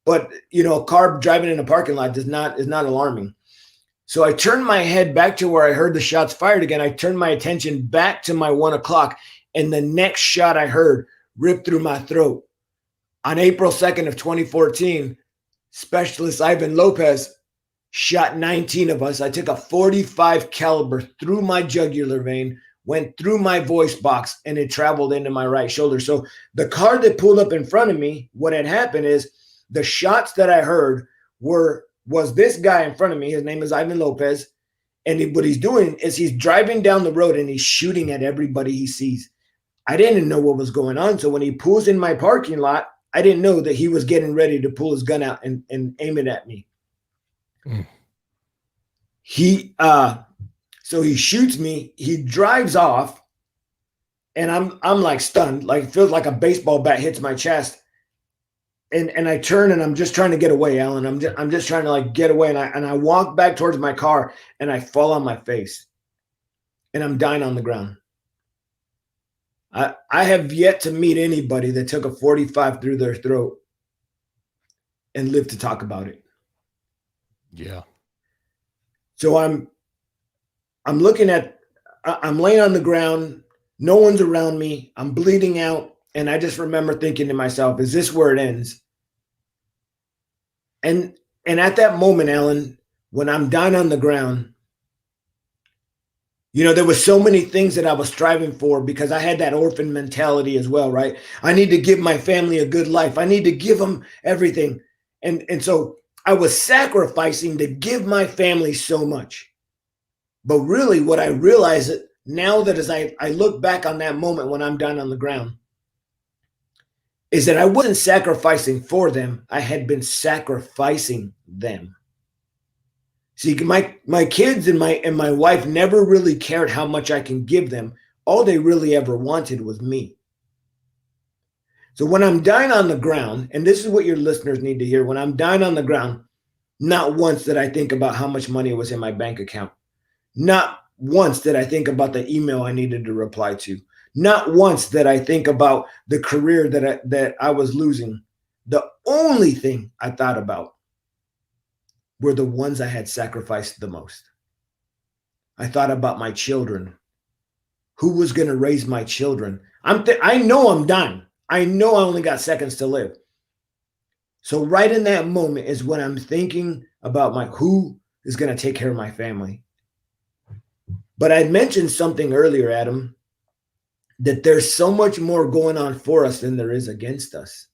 but a car driving in a parking lot is not alarming. So I turned my head back to where I heard the shots fired again. I turned my attention back to my 1 o'clock, and the next shot I heard ripped through my throat. On April 2nd of 2014, Specialist Ivan Lopez shot 19 of us. I took a 45 caliber through my jugular vein, went through my voice box, and it traveled into my right shoulder. So the car that pulled up in front of me, what had happened is the shots that I heard was this guy in front of me. His name is Ivan Lopez. And what he's doing is he's driving down the road, and he's shooting at everybody he sees. I didn't know what was going on. So when he pulls in my parking lot, I didn't know that he was getting ready to pull his gun out and aim it at me. So he shoots me, he drives off, and I'm like stunned, like it feels like a baseball bat hits my chest. And I turn, and I'm just trying to get away, Alan. I'm just trying to like get away. And I walk back towards my car, and I fall on my face, and I'm dying on the ground. I have yet to meet anybody that took a 45 through their throat and lived to talk about it. Yeah. So I'm looking at, I'm laying on the ground. No one's around me. I'm bleeding out. And I just remember thinking to myself, is this where it ends? And at that moment, Alan, when I'm down on the ground, there was so many things that I was striving for because I had that orphan mentality as well, right? I need to give my family a good life. I need to give them everything. And so I was sacrificing to give my family so much. But really what I realize now that as I look back on that moment when I'm down on the ground, is that I wasn't sacrificing for them. I had been sacrificing them. See, my kids and my wife never really cared how much I can give them. All they really ever wanted was me. So when I'm dying on the ground, and this is what your listeners need to hear, when I'm dying on the ground, not once did I think about how much money was in my bank account. Not once did I think about the email I needed to reply to. Not once did I think about the career that I was losing. The only thing I thought about were the ones I had sacrificed the most. I thought about my children. Who was going to raise my children? I know I'm dying. I know I only got seconds to live. So right in that moment is when I'm thinking about who is going to take care of my family. But I mentioned something earlier, Adam, that there's so much more going on for us than there is against us.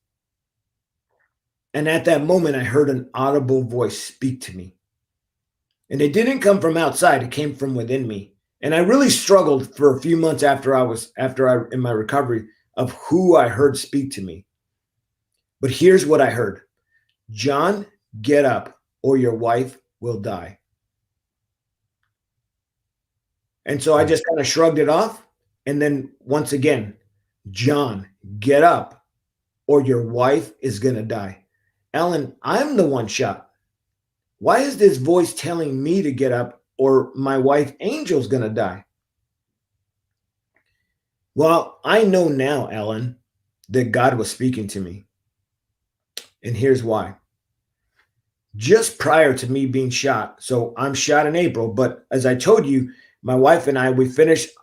And at that moment, I heard an audible voice speak to me. And it didn't come from outside, it came from within me. And I really struggled for a few months after in my recovery of who I heard speak to me. But here's what I heard. John, get up or your wife will die. And so I just kind of shrugged it off. And then once again, John, get up or your wife is going to die. Alan, I'm the one shot. Why is this voice telling me to get up or my wife Angel's going to die? Well, I know now, Alan, that God was speaking to me. And here's why. Just prior to me being shot, so I'm shot in April, but as I told you, my wife and I finished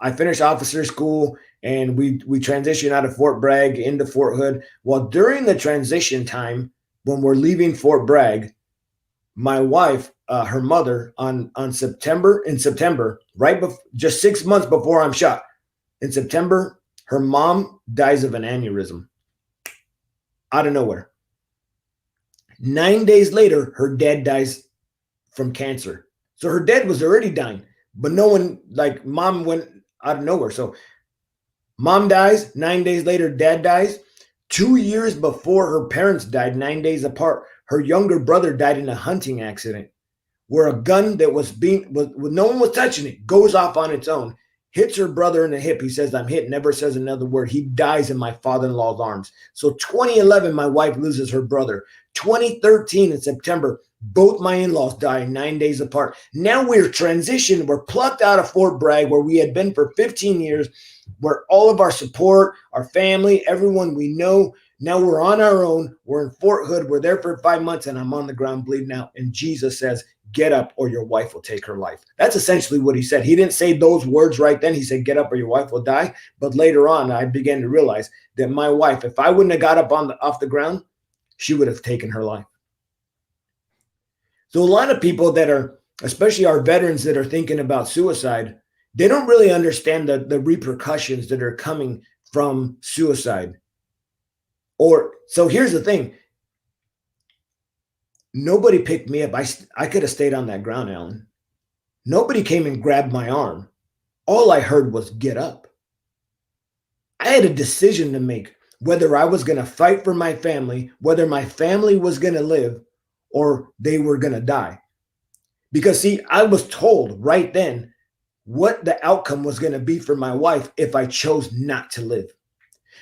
officer school and we transitioned out of Fort Bragg into Fort Hood. Well, during the transition time, when we're leaving Fort Bragg, my wife, her mother, in September, just 6 months before I'm shot, in September, her mom dies of an aneurysm out of nowhere. 9 days later, her dad dies from cancer. So her dad was already dying, but no one, mom went out of nowhere. So mom dies, 9 days later, dad dies. 2 years before her parents died, 9 days apart, her younger brother died in a hunting accident where a gun that no one was touching it, goes off on its own, hits her brother in the hip. He says, I'm hit, never says another word. He dies in my father-in-law's arms. So 2011, my wife loses her brother. 2013 in September, both my in-laws die 9 days apart. Now we're transitioned. We're plucked out of Fort Bragg where we had been for 15 years, where all of our support, our family, everyone we know, now we're on our own. We're in Fort Hood. We're there for 5 months and I'm on the ground bleeding out. And Jesus says, get up or your wife will take her life. That's essentially what he said. He didn't say those words right then. He said, get up or your wife will die. But later on, I began to realize that my wife, if I wouldn't have got up off the ground, she would have taken her life. So a lot of people that are, especially our veterans that are thinking about suicide, they don't really understand the repercussions that are coming from suicide. So here's the thing. Nobody picked me up. I could have stayed on that ground, Alan. Nobody came and grabbed my arm. All I heard was get up. I had a decision to make, whether I was going to fight for my family, whether my family was going to live, or they were going to die. Because, see, I was told right then what the outcome was going to be for my wife if I chose not to live.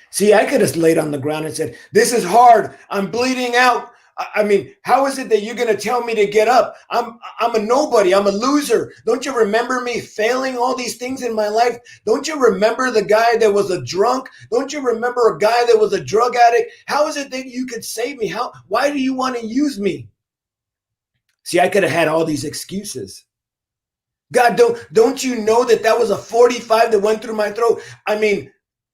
See, I could have laid on the ground and said, this is hard. I'm bleeding out. I mean, how is it that you're going to tell me to get up? I'm a nobody. I'm a loser. Don't you remember me failing all these things in my life? Don't you remember the guy that was a drunk? Don't you remember a guy that was a drug addict? How is it that you could save me? Why do you want to use me? See, I could have had all these excuses. God, don't you know that was a 45 that went through my throat? I mean,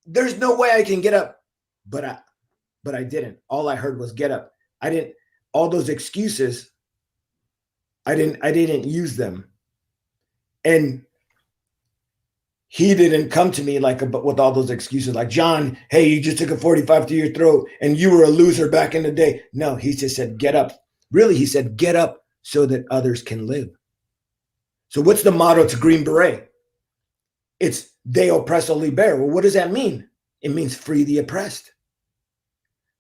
there's no way I can get up. But I didn't. All I heard was get up. I didn't, all those excuses, I didn't use them. And he didn't come to me like with all those excuses, like, John, hey, you just took a 45 to your throat and you were a loser back in the day. No, he just said, get up. Really, he said, get up so that others can live. So what's the motto to Green Beret? It's de oppresso libero. Well, what does that mean? It means free the oppressed.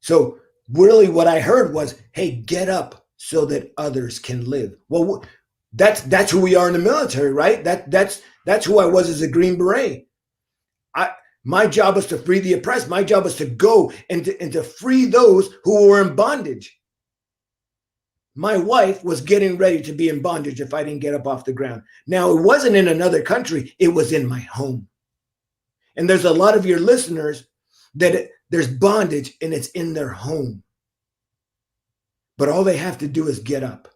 So really what I heard was, hey, get up so that others can live. Well, that's who we are in the military, right? That's who I was as a Green Beret. My job was to free the oppressed. My job was to go and to free those who were in bondage. My wife was getting ready to be in bondage if I didn't get up off the ground. Now, it wasn't in another country. It was in my home. And there's a lot of your listeners that there's bondage and it's in their home. But all they have to do is get up.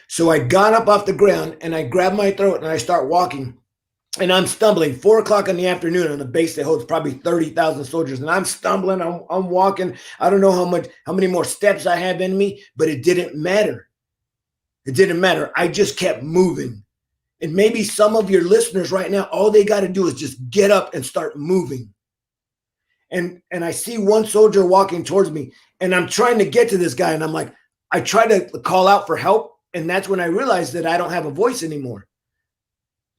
So I got up off the ground and I grabbed my throat and I start walking. And I'm stumbling 4 o'clock in the afternoon on a base that holds probably 30,000 soldiers. And I'm stumbling, I'm walking. I don't know how many more steps I have in me, but it didn't matter. It didn't matter. I just kept moving. And maybe some of your listeners right now, all they got to do is just get up and start moving. And I see one soldier walking towards me and I'm trying to get to this guy. And I'm like, I try to call out for help. And that's when I realized that I don't have a voice anymore.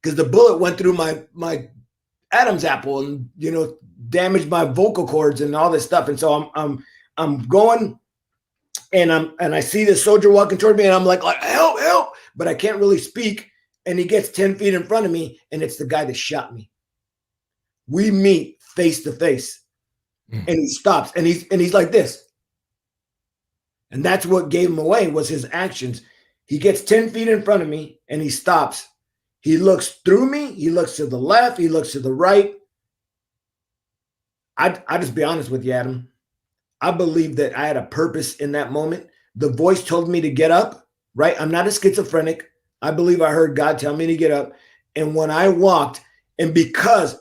Because the bullet went through my Adam's apple and, damaged my vocal cords and all this stuff. And so I'm going and I see this soldier walking toward me and I'm like, help, but I can't really speak. And he gets 10 feet in front of me and it's the guy that shot me. We meet face to face and he stops and he's like this. And that's what gave him away was his actions. He gets 10 feet in front of me and he stops. He looks through me. He looks to the left. He looks to the right. I just be honest with you, Adam. I believe that I had a purpose in that moment. The voice told me to get up, right? I'm not a schizophrenic. I believe I heard God tell me to get up. And when I walked, and because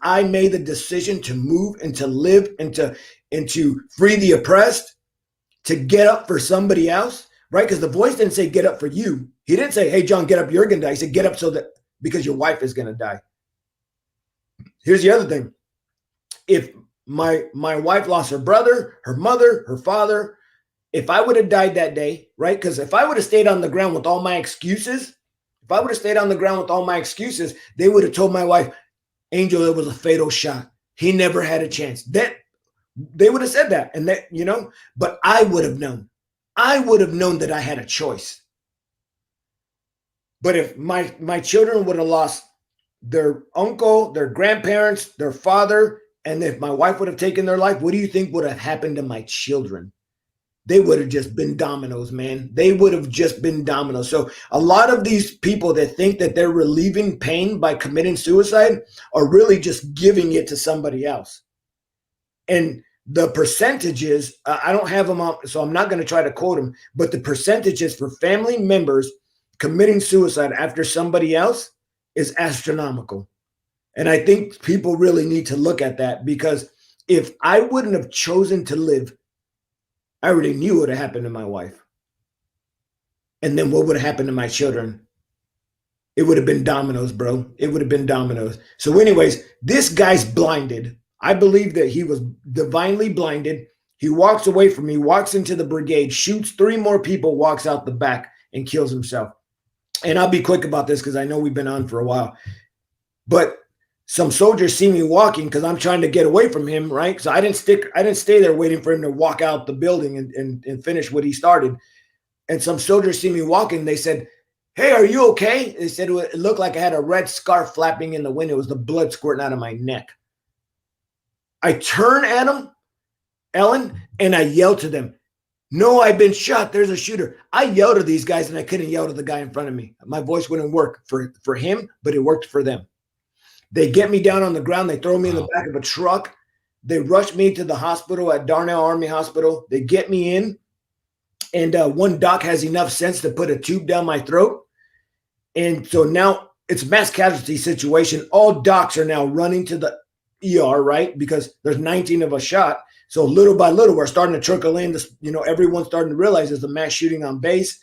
I made the decision to move and to live and to free the oppressed, to get up for somebody else, right? Because the voice didn't say get up for you. He didn't say, hey, John, get up, you're going to die. He said, get up so that because your wife is going to die. Here's the other thing. If my wife lost her brother, her mother, her father, if I would have died that day, right? Because if I would have stayed on the ground with all my excuses, they would have told my wife, Angel, it was a fatal shot. He never had a chance. They would have said that. And but I would have known. I would have known that I had a choice. But if my children would have lost their uncle, their grandparents, their father, and if my wife would have taken their life, what do you think would have happened to my children? They would have just been dominoes, man. They would have just been dominoes. So a lot of these people that think that they're relieving pain by committing suicide are really just giving it to somebody else. And the percentages, I don't have them up, so I'm not going to try to quote them, but the percentages for family members committing suicide after somebody else is astronomical. And I think people really need to look at that, because if I wouldn't have chosen to live, I already knew what would have happened to my wife. And then what would have happened to my children? It would have been dominoes, bro. It would have been dominoes. So anyways, this guy's blinded. I believe that he was divinely blinded. He walks away from me, walks into the brigade, shoots 3 more people, walks out the back and kills himself. And I'll be quick about this because I know we've been on for a while. But some soldiers see me walking because I'm trying to get away from him, right? So I didn't stay there waiting for him to walk out the building and finish what he started. And some soldiers see me walking. They said, hey, are you okay? They said it looked like I had a red scarf flapping in the wind. It was the blood squirting out of my neck. I turn at them, Ellen, and I yell to them, no, I've been shot. There's a shooter. I yelled at these guys and I couldn't yell to the guy in front of me. My voice wouldn't work for him, but it worked for them. They get me down on the ground. They throw me in the back of a truck. They rush me to the hospital at Darnell Army Hospital. They get me in. And one doc has enough sense to put a tube down my throat. And so now it's a mass casualty situation. All docs are now running to the ER, right? Because there's 19 of us shot. So little by little, we're starting to trickle in. This, everyone's starting to realize there's a mass shooting on base.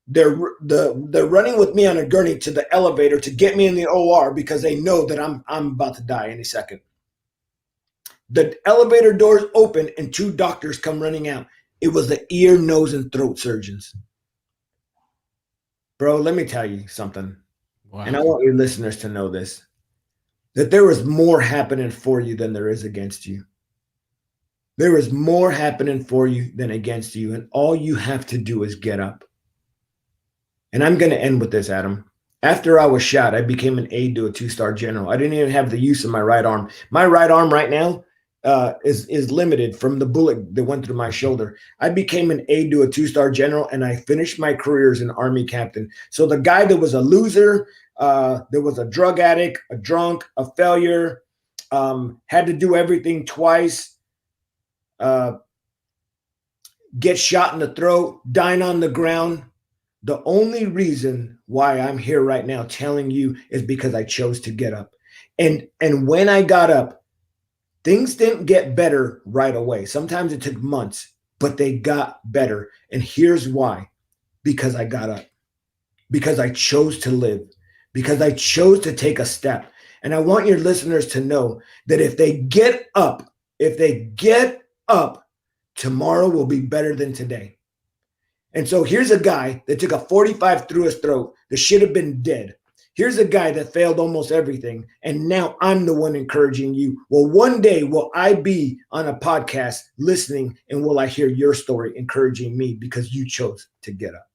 They're running with me on a gurney to the elevator to get me in the OR because they know that I'm about to die any second. The elevator doors open and 2 doctors come running out. It was the ear, nose, and throat surgeons. Bro, let me tell you something. Wow. And I want your listeners to know this, that there is more happening for you than there is against you. There is more happening for you than against you. And all you have to do is get up. And I'm going to end with this, Adam. After I was shot, I became an aide to a 2-star general. I didn't even have the use of my right arm. My right arm right now is limited from the bullet that went through my shoulder. I became an aide to a 2-star general, and I finished my career as an Army captain. So the guy that was a loser, there was a drug addict, a drunk, a failure, had to do everything twice, get shot in the throat, dying on the ground. The only reason why I'm here right now telling you is because I chose to get up. And when I got up, things didn't get better right away. Sometimes it took months, but they got better. And here's why. Because I got up. Because I chose to live. Because I chose to take a step. And I want your listeners to know that if they get up, tomorrow will be better than today. And so here's a guy that took a 45 through his throat that should have been dead. Here's a guy that failed almost everything. And now I'm the one encouraging you. Well, one day will I be on a podcast listening, and will I hear your story encouraging me because you chose to get up?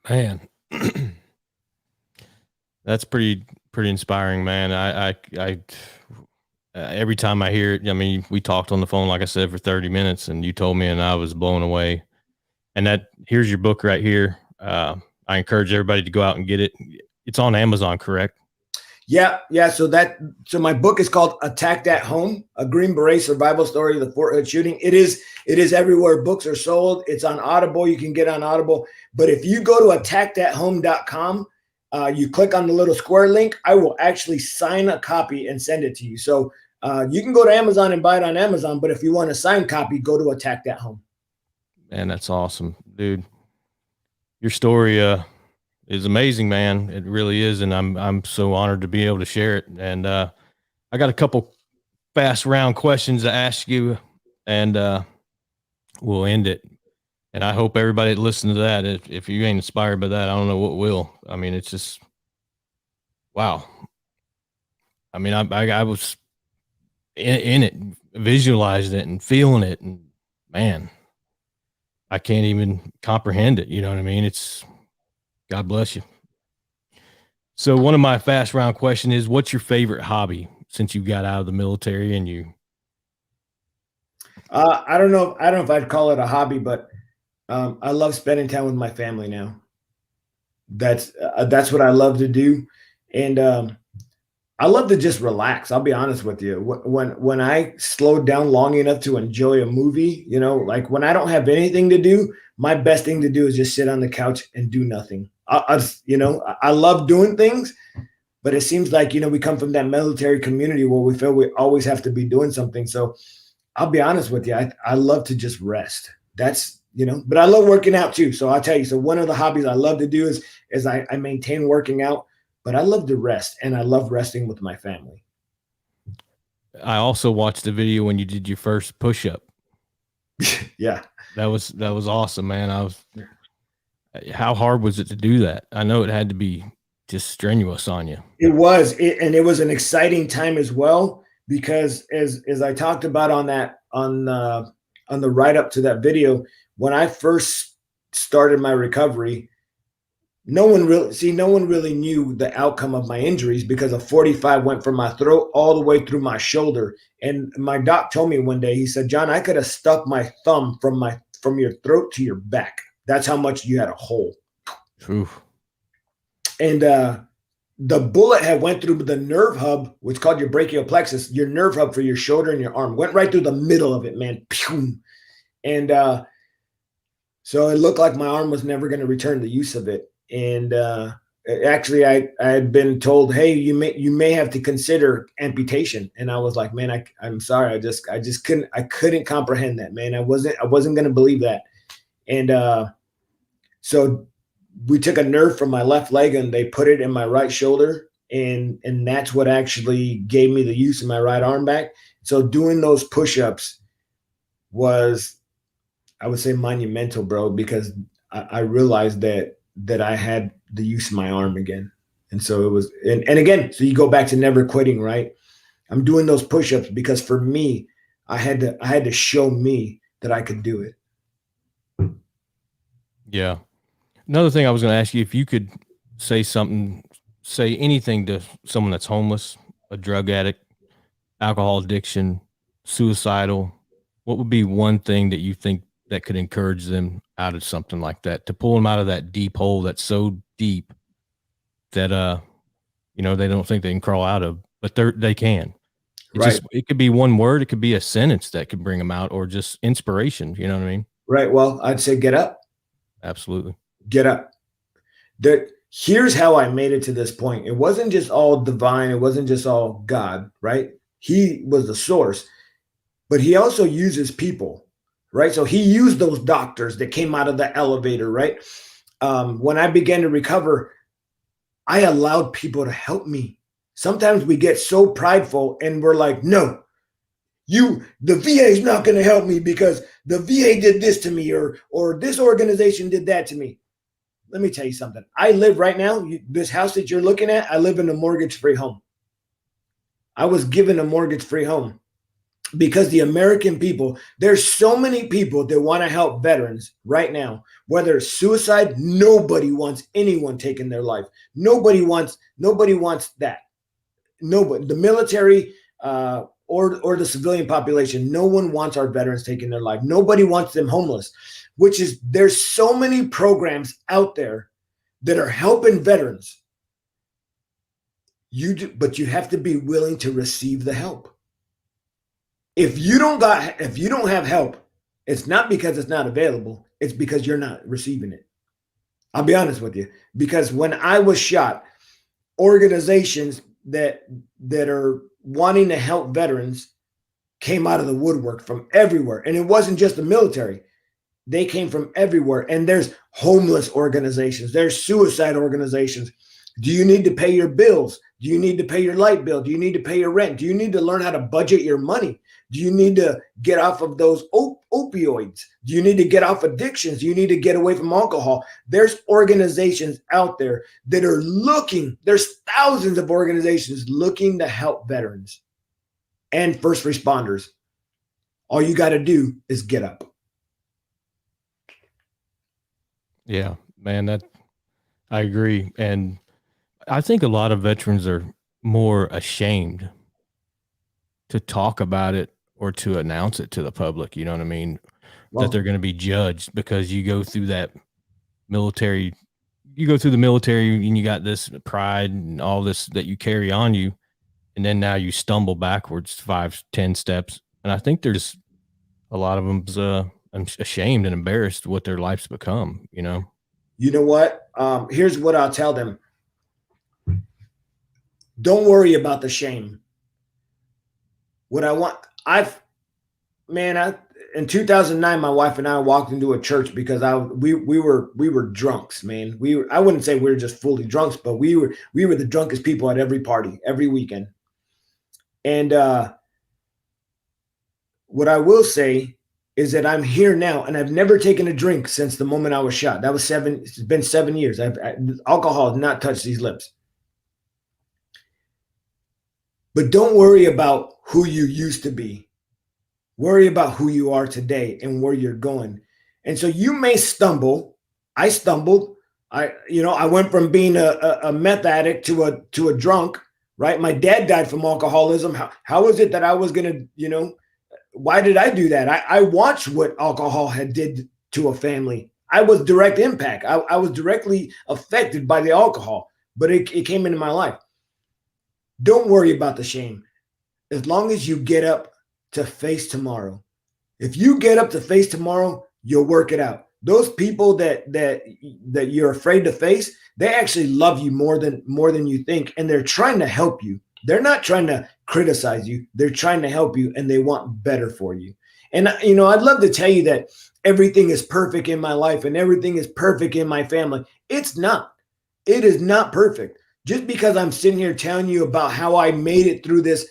Man, that's pretty inspiring, man. I every time I hear it, I mean, we talked on the phone, like I said, for 30 minutes, and you told me, and I was blown away. And here's your book right here. I encourage everybody to go out and get it. It's on Amazon, correct? Yeah. So my book is called Attacked at Home, a Green Beret survival story of the Fort Hood shooting. It is everywhere books are sold. It's on Audible. You can get on Audible. But if you go to attackedathome.com, you click on the little square link, I will actually sign a copy and send it to you. So you can go to Amazon and buy it on Amazon. But if you want a signed copy, go to Attacked at Home. Man, that's awesome, dude. Your story is amazing, man. It really is, and I'm so honored to be able to share it. And I got a couple fast round questions to ask you, and we'll end it. And I hope everybody that listens to that, if you ain't inspired by that, I don't know what will. I mean, it's just wow. I mean, I was in it, visualizing it, and feeling it, and man, I can't even comprehend it. You know what I mean? It's God bless you. So one of my fast round question is, what's your favorite hobby since you got out of the military and you? I don't know if I'd call it a hobby, but I love spending time with my family now. That's what I love to do. And I love to just relax. I'll be honest with you. When I slowed down long enough to enjoy a movie, like when I don't have anything to do, my best thing to do is just sit on the couch and do nothing. I love doing things, but it seems like, we come from that military community where we feel we always have to be doing something. So I'll be honest with you. I love to just rest. That's, but I love working out too. So I'll tell you, so one of the hobbies I love to do is I maintain working out. But I love to rest, and I love resting with my family. I also watched the video when you did your first push-up. Yeah. That was awesome, man. How hard was it to do that? I know it had to be just strenuous on you. It was, and it was an exciting time as well, because as I talked about on the write-up to that video, when I first started my recovery, no one really knew the outcome of my injuries, because a 45 went from my throat all the way through my shoulder. And my doc told me one day, he said, "John, I could have stuck my thumb from your throat to your back. That's how much you had a hole." Oof. And the bullet had went through the nerve hub, which is called your brachial plexus, your nerve hub for your shoulder and your arm. Went right through the middle of it, man. And So it looked like my arm was never going to return the use of it. And actually, I had been told, hey, you may have to consider amputation. And I was like, man, I'm sorry. I just couldn't comprehend that, man. I wasn't going to believe that. And so we took a nerve from my left leg and they put it in my right shoulder. And that's what actually gave me the use of my right arm back. So doing those push-ups was, I would say, monumental, bro, because I realized that I had the use of my arm again. And so it was, and again, so you go back to never quitting, right? I'm doing those push-ups because for me, I had to show me that I could do it. Yeah. Another thing I was going to ask you, if you could say anything to someone that's homeless, a drug addict, alcohol addiction, suicidal, what would be one thing that you think that could encourage them out of something like that, to pull them out of that deep hole that's so deep that they don't think they can crawl out of, but they can. It could be one word, it could be a sentence that could bring them out, or just inspiration. You know what I mean? Right. Well, I'd say get up. Absolutely. Get up. Here's how I made it to this point. It wasn't just all divine. It wasn't just all God, right? He was the source, but he also uses people, right? So he used those doctors that came out of the elevator, right? When I began to recover, I allowed people to help me. Sometimes we get so prideful and we're like, no, the VA is not going to help me because the VA did this to me, or this organization did that to me. Let me tell you something. I live right now, this house that you're looking at, I live in a mortgage-free home. I was given a mortgage-free home because the American people, there's so many people that want to help veterans right now. Whether it's suicide, nobody wants anyone taking their life. Nobody wants that. Nobody, the military or the civilian population, no one wants our veterans taking their life. Nobody wants them homeless, which is, there's so many programs out there that are helping veterans. But you have to be willing to receive the help. If you don't have help, it's not because it's not available. It's because you're not receiving it. I'll be honest with you, because when I was shot, organizations that are wanting to help veterans came out of the woodwork from everywhere. And it wasn't just the military. They came from everywhere. And there's homeless organizations. There's suicide organizations. Do you need to pay your bills? Do you need to pay your light bill? Do you need to pay your rent? Do you need to learn how to budget your money? Do you need to get off of those opioids? Do you need to get off addictions? Do you need to get away from alcohol? There's organizations out there that are looking. There's thousands of organizations looking to help veterans and first responders. All you got to do is get up. Yeah, man, I agree. And I think a lot of veterans are more ashamed to talk about it or to announce it to the public. You know what I mean? Well, that they're going to be judged because you go through the military and you got this pride and all this that you carry on you. And then now you stumble backwards 5-10 steps. And I think there's a lot of them's ashamed and embarrassed what their life's become, You know what? Here's what I'll tell them. Don't worry about the shame. What I want, in 2009, my wife and I walked into a church because we were drunks, man. I wouldn't say we were just fully drunks, but we were the drunkest people at every party, every weekend. And what I will say is that I'm here now, and I've never taken a drink since the moment I was shot. That was it's been 7 years. Alcohol has not touched these lips. But don't worry about who you used to be. Worry about who you are today and where you're going. And so you may stumble. I stumbled. I went from being a meth addict to a drunk, right? My dad died from alcoholism. How is it that I was going to, why did I do that? I watched what alcohol had did to a family. I was direct impact. I was directly affected by the alcohol, but it came into my life. Don't worry about the shame. As long as you get up to face tomorrow. If you get up to face tomorrow, you'll work it out. those people that you're afraid to face, they actually love you more than you think, and they're trying to help you. They're not trying to criticize you. They're trying to help you, and they want better for you. And I'd love to tell you that everything is perfect in my life and everything is perfect in my family. It's not. It is not perfect. Just because I'm sitting here telling you about how I made it through this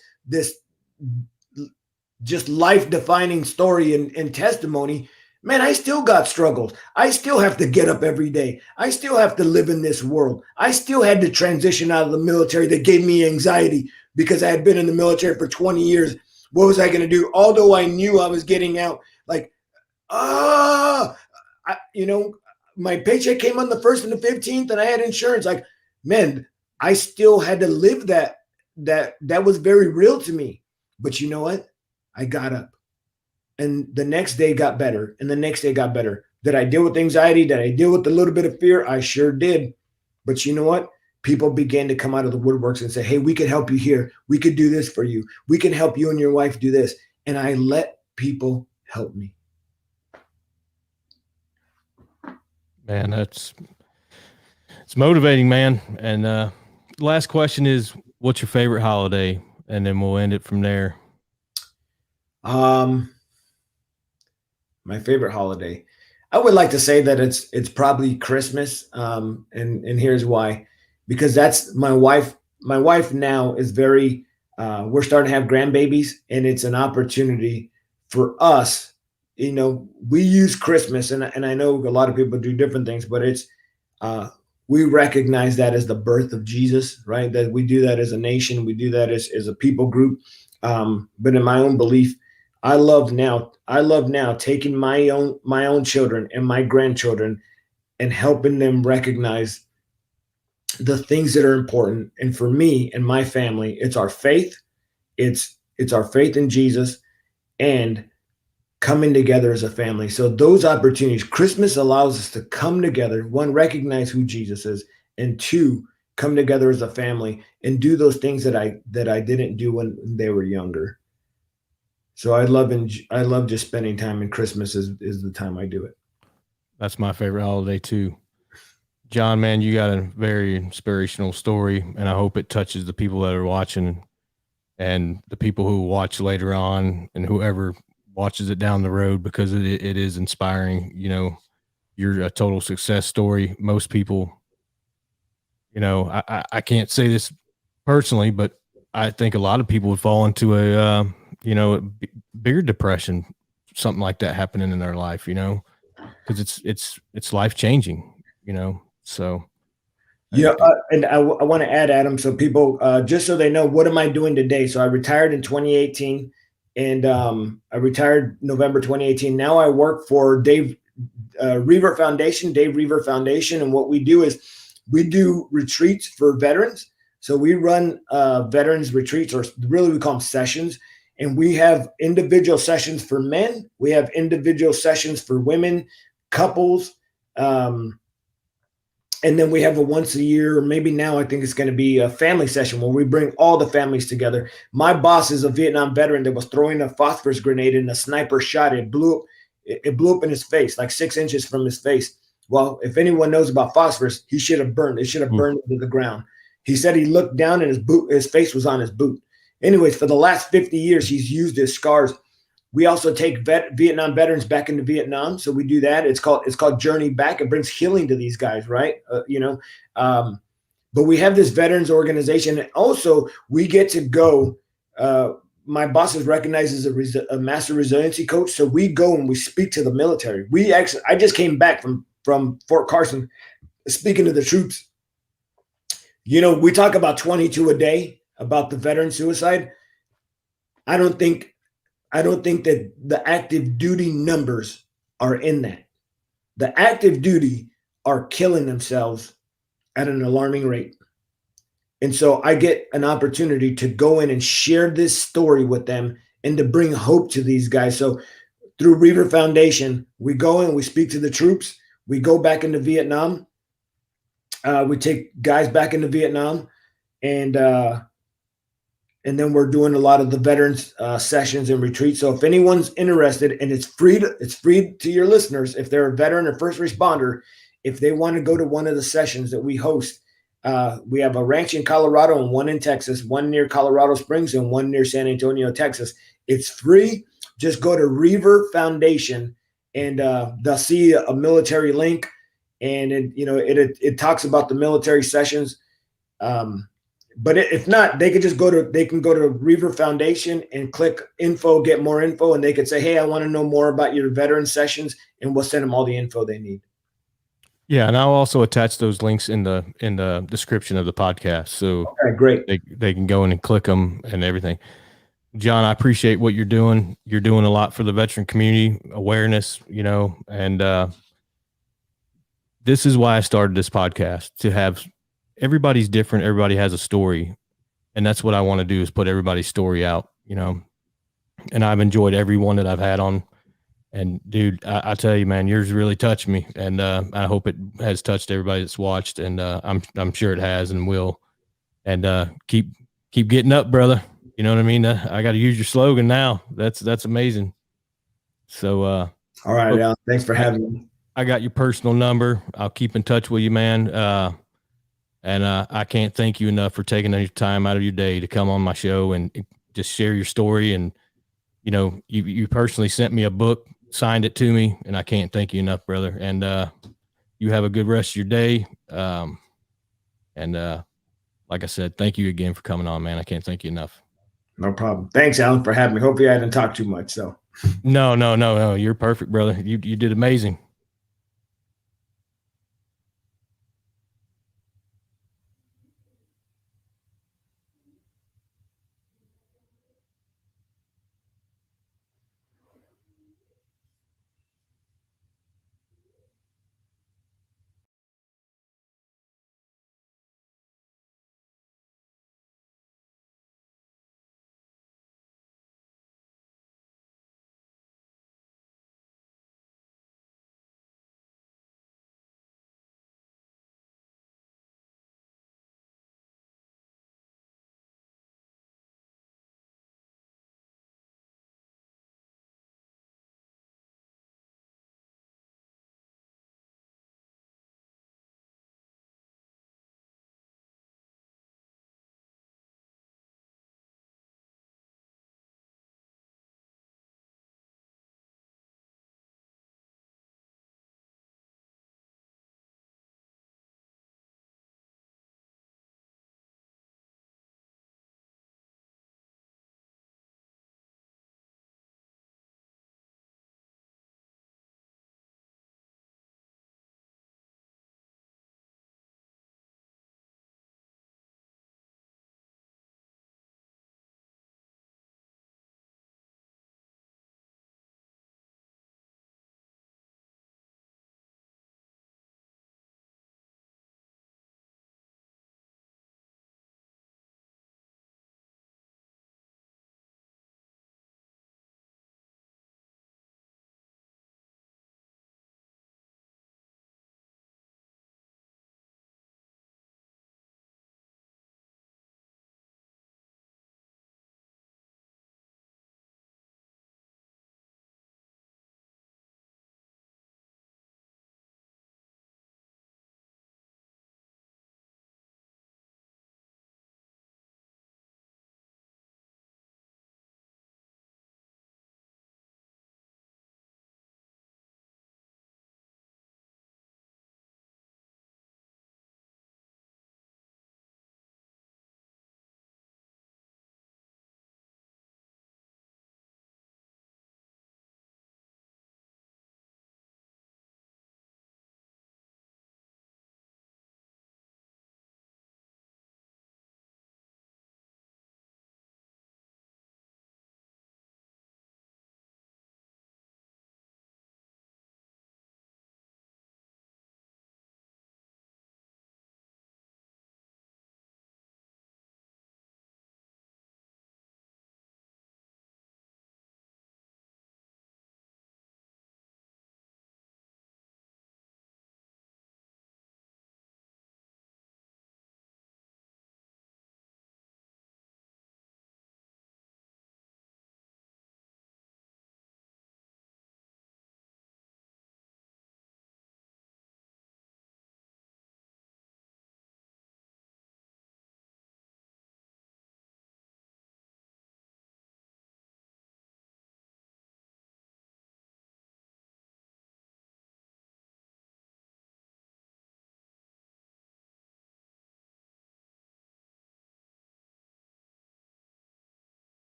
just life defining story and testimony, man, I still got struggles. I still have to get up every day. I still have to live in this world. I still had to transition out of the military that gave me anxiety because I had been in the military for 20 years. What was I going to do? Although I knew I was getting out, like, my paycheck came on the 1st and the 15th and I had insurance. Like, man, I still had to live that was very real to me. But you know what? I got up. And the next day got better. And the next day got better. Did I deal with anxiety? Did I deal with a little bit of fear? I sure did. But you know what? People began to come out of the woodworks and say, hey, we could help you here. We could do this for you. We can help you and your wife do this. And I let people help me. Man, it's motivating, man. And last question is, what's your favorite holiday? And then we'll end it from there. My favorite holiday, I would like to say that it's probably Christmas. And here's why, because that's my wife. My wife now is very, we're starting to have grandbabies, and it's an opportunity for us. We use Christmas, and I know a lot of people do different things, but it's, we recognize that as the birth of Jesus, right? That we do that as a nation. We do that as a people group. But in my own belief, I love now taking my own children and my grandchildren and helping them recognize the things that are important. And for me and my family, it's our faith. It's our faith in Jesus and coming together as a family. So those opportunities, Christmas allows us to come together, one, recognize who Jesus is, and two, come together as a family and do those things that I didn't do when they were younger. So I love just spending time, and Christmas is the time I do it. That's my favorite holiday too. John, man, you got a very inspirational story, and I hope it touches the people that are watching and the people who watch later on and whoever watches it down the road, because it is inspiring. You're a total success story. Most people, I can't say this personally, but I think a lot of people would fall into a bigger depression, something like that happening in their life, because it's life changing, so. And I want to add, Adam, so people, just so they know, what am I doing today? So I retired in 2018, and I retired November 2018. Now I work for Dave Reaver Foundation, and what we do is we do retreats for veterans. So we run veterans retreats, or really we call them sessions. And we have individual sessions for men. We have individual sessions for women, couples. And then we have a once a year, or maybe now I think it's going to be a family session where we bring all the families together. My boss is a Vietnam veteran that was throwing a phosphorus grenade, and a sniper shot it. It blew up in his face, like 6 inches from his face. Well, if anyone knows about phosphorus, he should have burned. It should have burned into the ground. He said he looked down and his face was on his boot. Anyways, for the last 50 years, he's used his scars. We also take Vietnam veterans back into Vietnam. So we do that. It's called Journey Back. It brings healing to these guys, right? But we have this veterans organization. And also, we get to go. My boss is recognized as a master resiliency coach. So we go and we speak to the military. I just came back from Fort Carson speaking to the troops. We talk about 22 a day about the veteran suicide. I don't think that the active duty numbers are in that. The active duty are killing themselves at an alarming rate. And so I get an opportunity to go in and share this story with them and to bring hope to these guys. So through Reaver Foundation, we go and we speak to the troops. We go back into Vietnam. We take guys back into Vietnam, and And then we're doing a lot of the veterans sessions and retreats. So if anyone's interested, and it's free to your listeners, if they're a veteran or first responder, if they want to go to one of the sessions that we host, we have a ranch in Colorado and one in Texas, one near Colorado Springs and one near San Antonio, Texas. It's free. Just go to Reaver Foundation and they'll see a military link, and it talks about the military sessions. But if not, they can go to Reaver Foundation and click info, get more info, and they could say, hey, I want to know more about your veteran sessions, and we'll send them all the info they need. Yeah, and I'll also attach those links in the description of the podcast, so okay, great. They can go in and click them and everything. John, I appreciate what you're doing. You're doing a lot for the veteran community awareness, and this is why I started this podcast, to have everybody's different. Everybody has a story, and that's what I want to do, is put everybody's story out, and I've enjoyed every one that I've had on. And dude, I tell you, man, yours really touched me, and I hope it has touched everybody that's watched, and I'm sure it has and will. And keep getting up, brother. You know what I mean? I got to use your slogan now. That's amazing. So, all right, look, Alan, thanks for having me. I got your personal number. I'll keep in touch with you, man. And I can't thank you enough for taking your time out of your day to come on my show and just share your story. And, you personally sent me a book, signed it to me, and I can't thank you enough, brother. And you have a good rest of your day. And like I said, thank you again for coming on, man. I can't thank you enough. No problem. Thanks, Alan, for having me. Hopefully I didn't talk too much. So No. You're perfect, brother. You did amazing.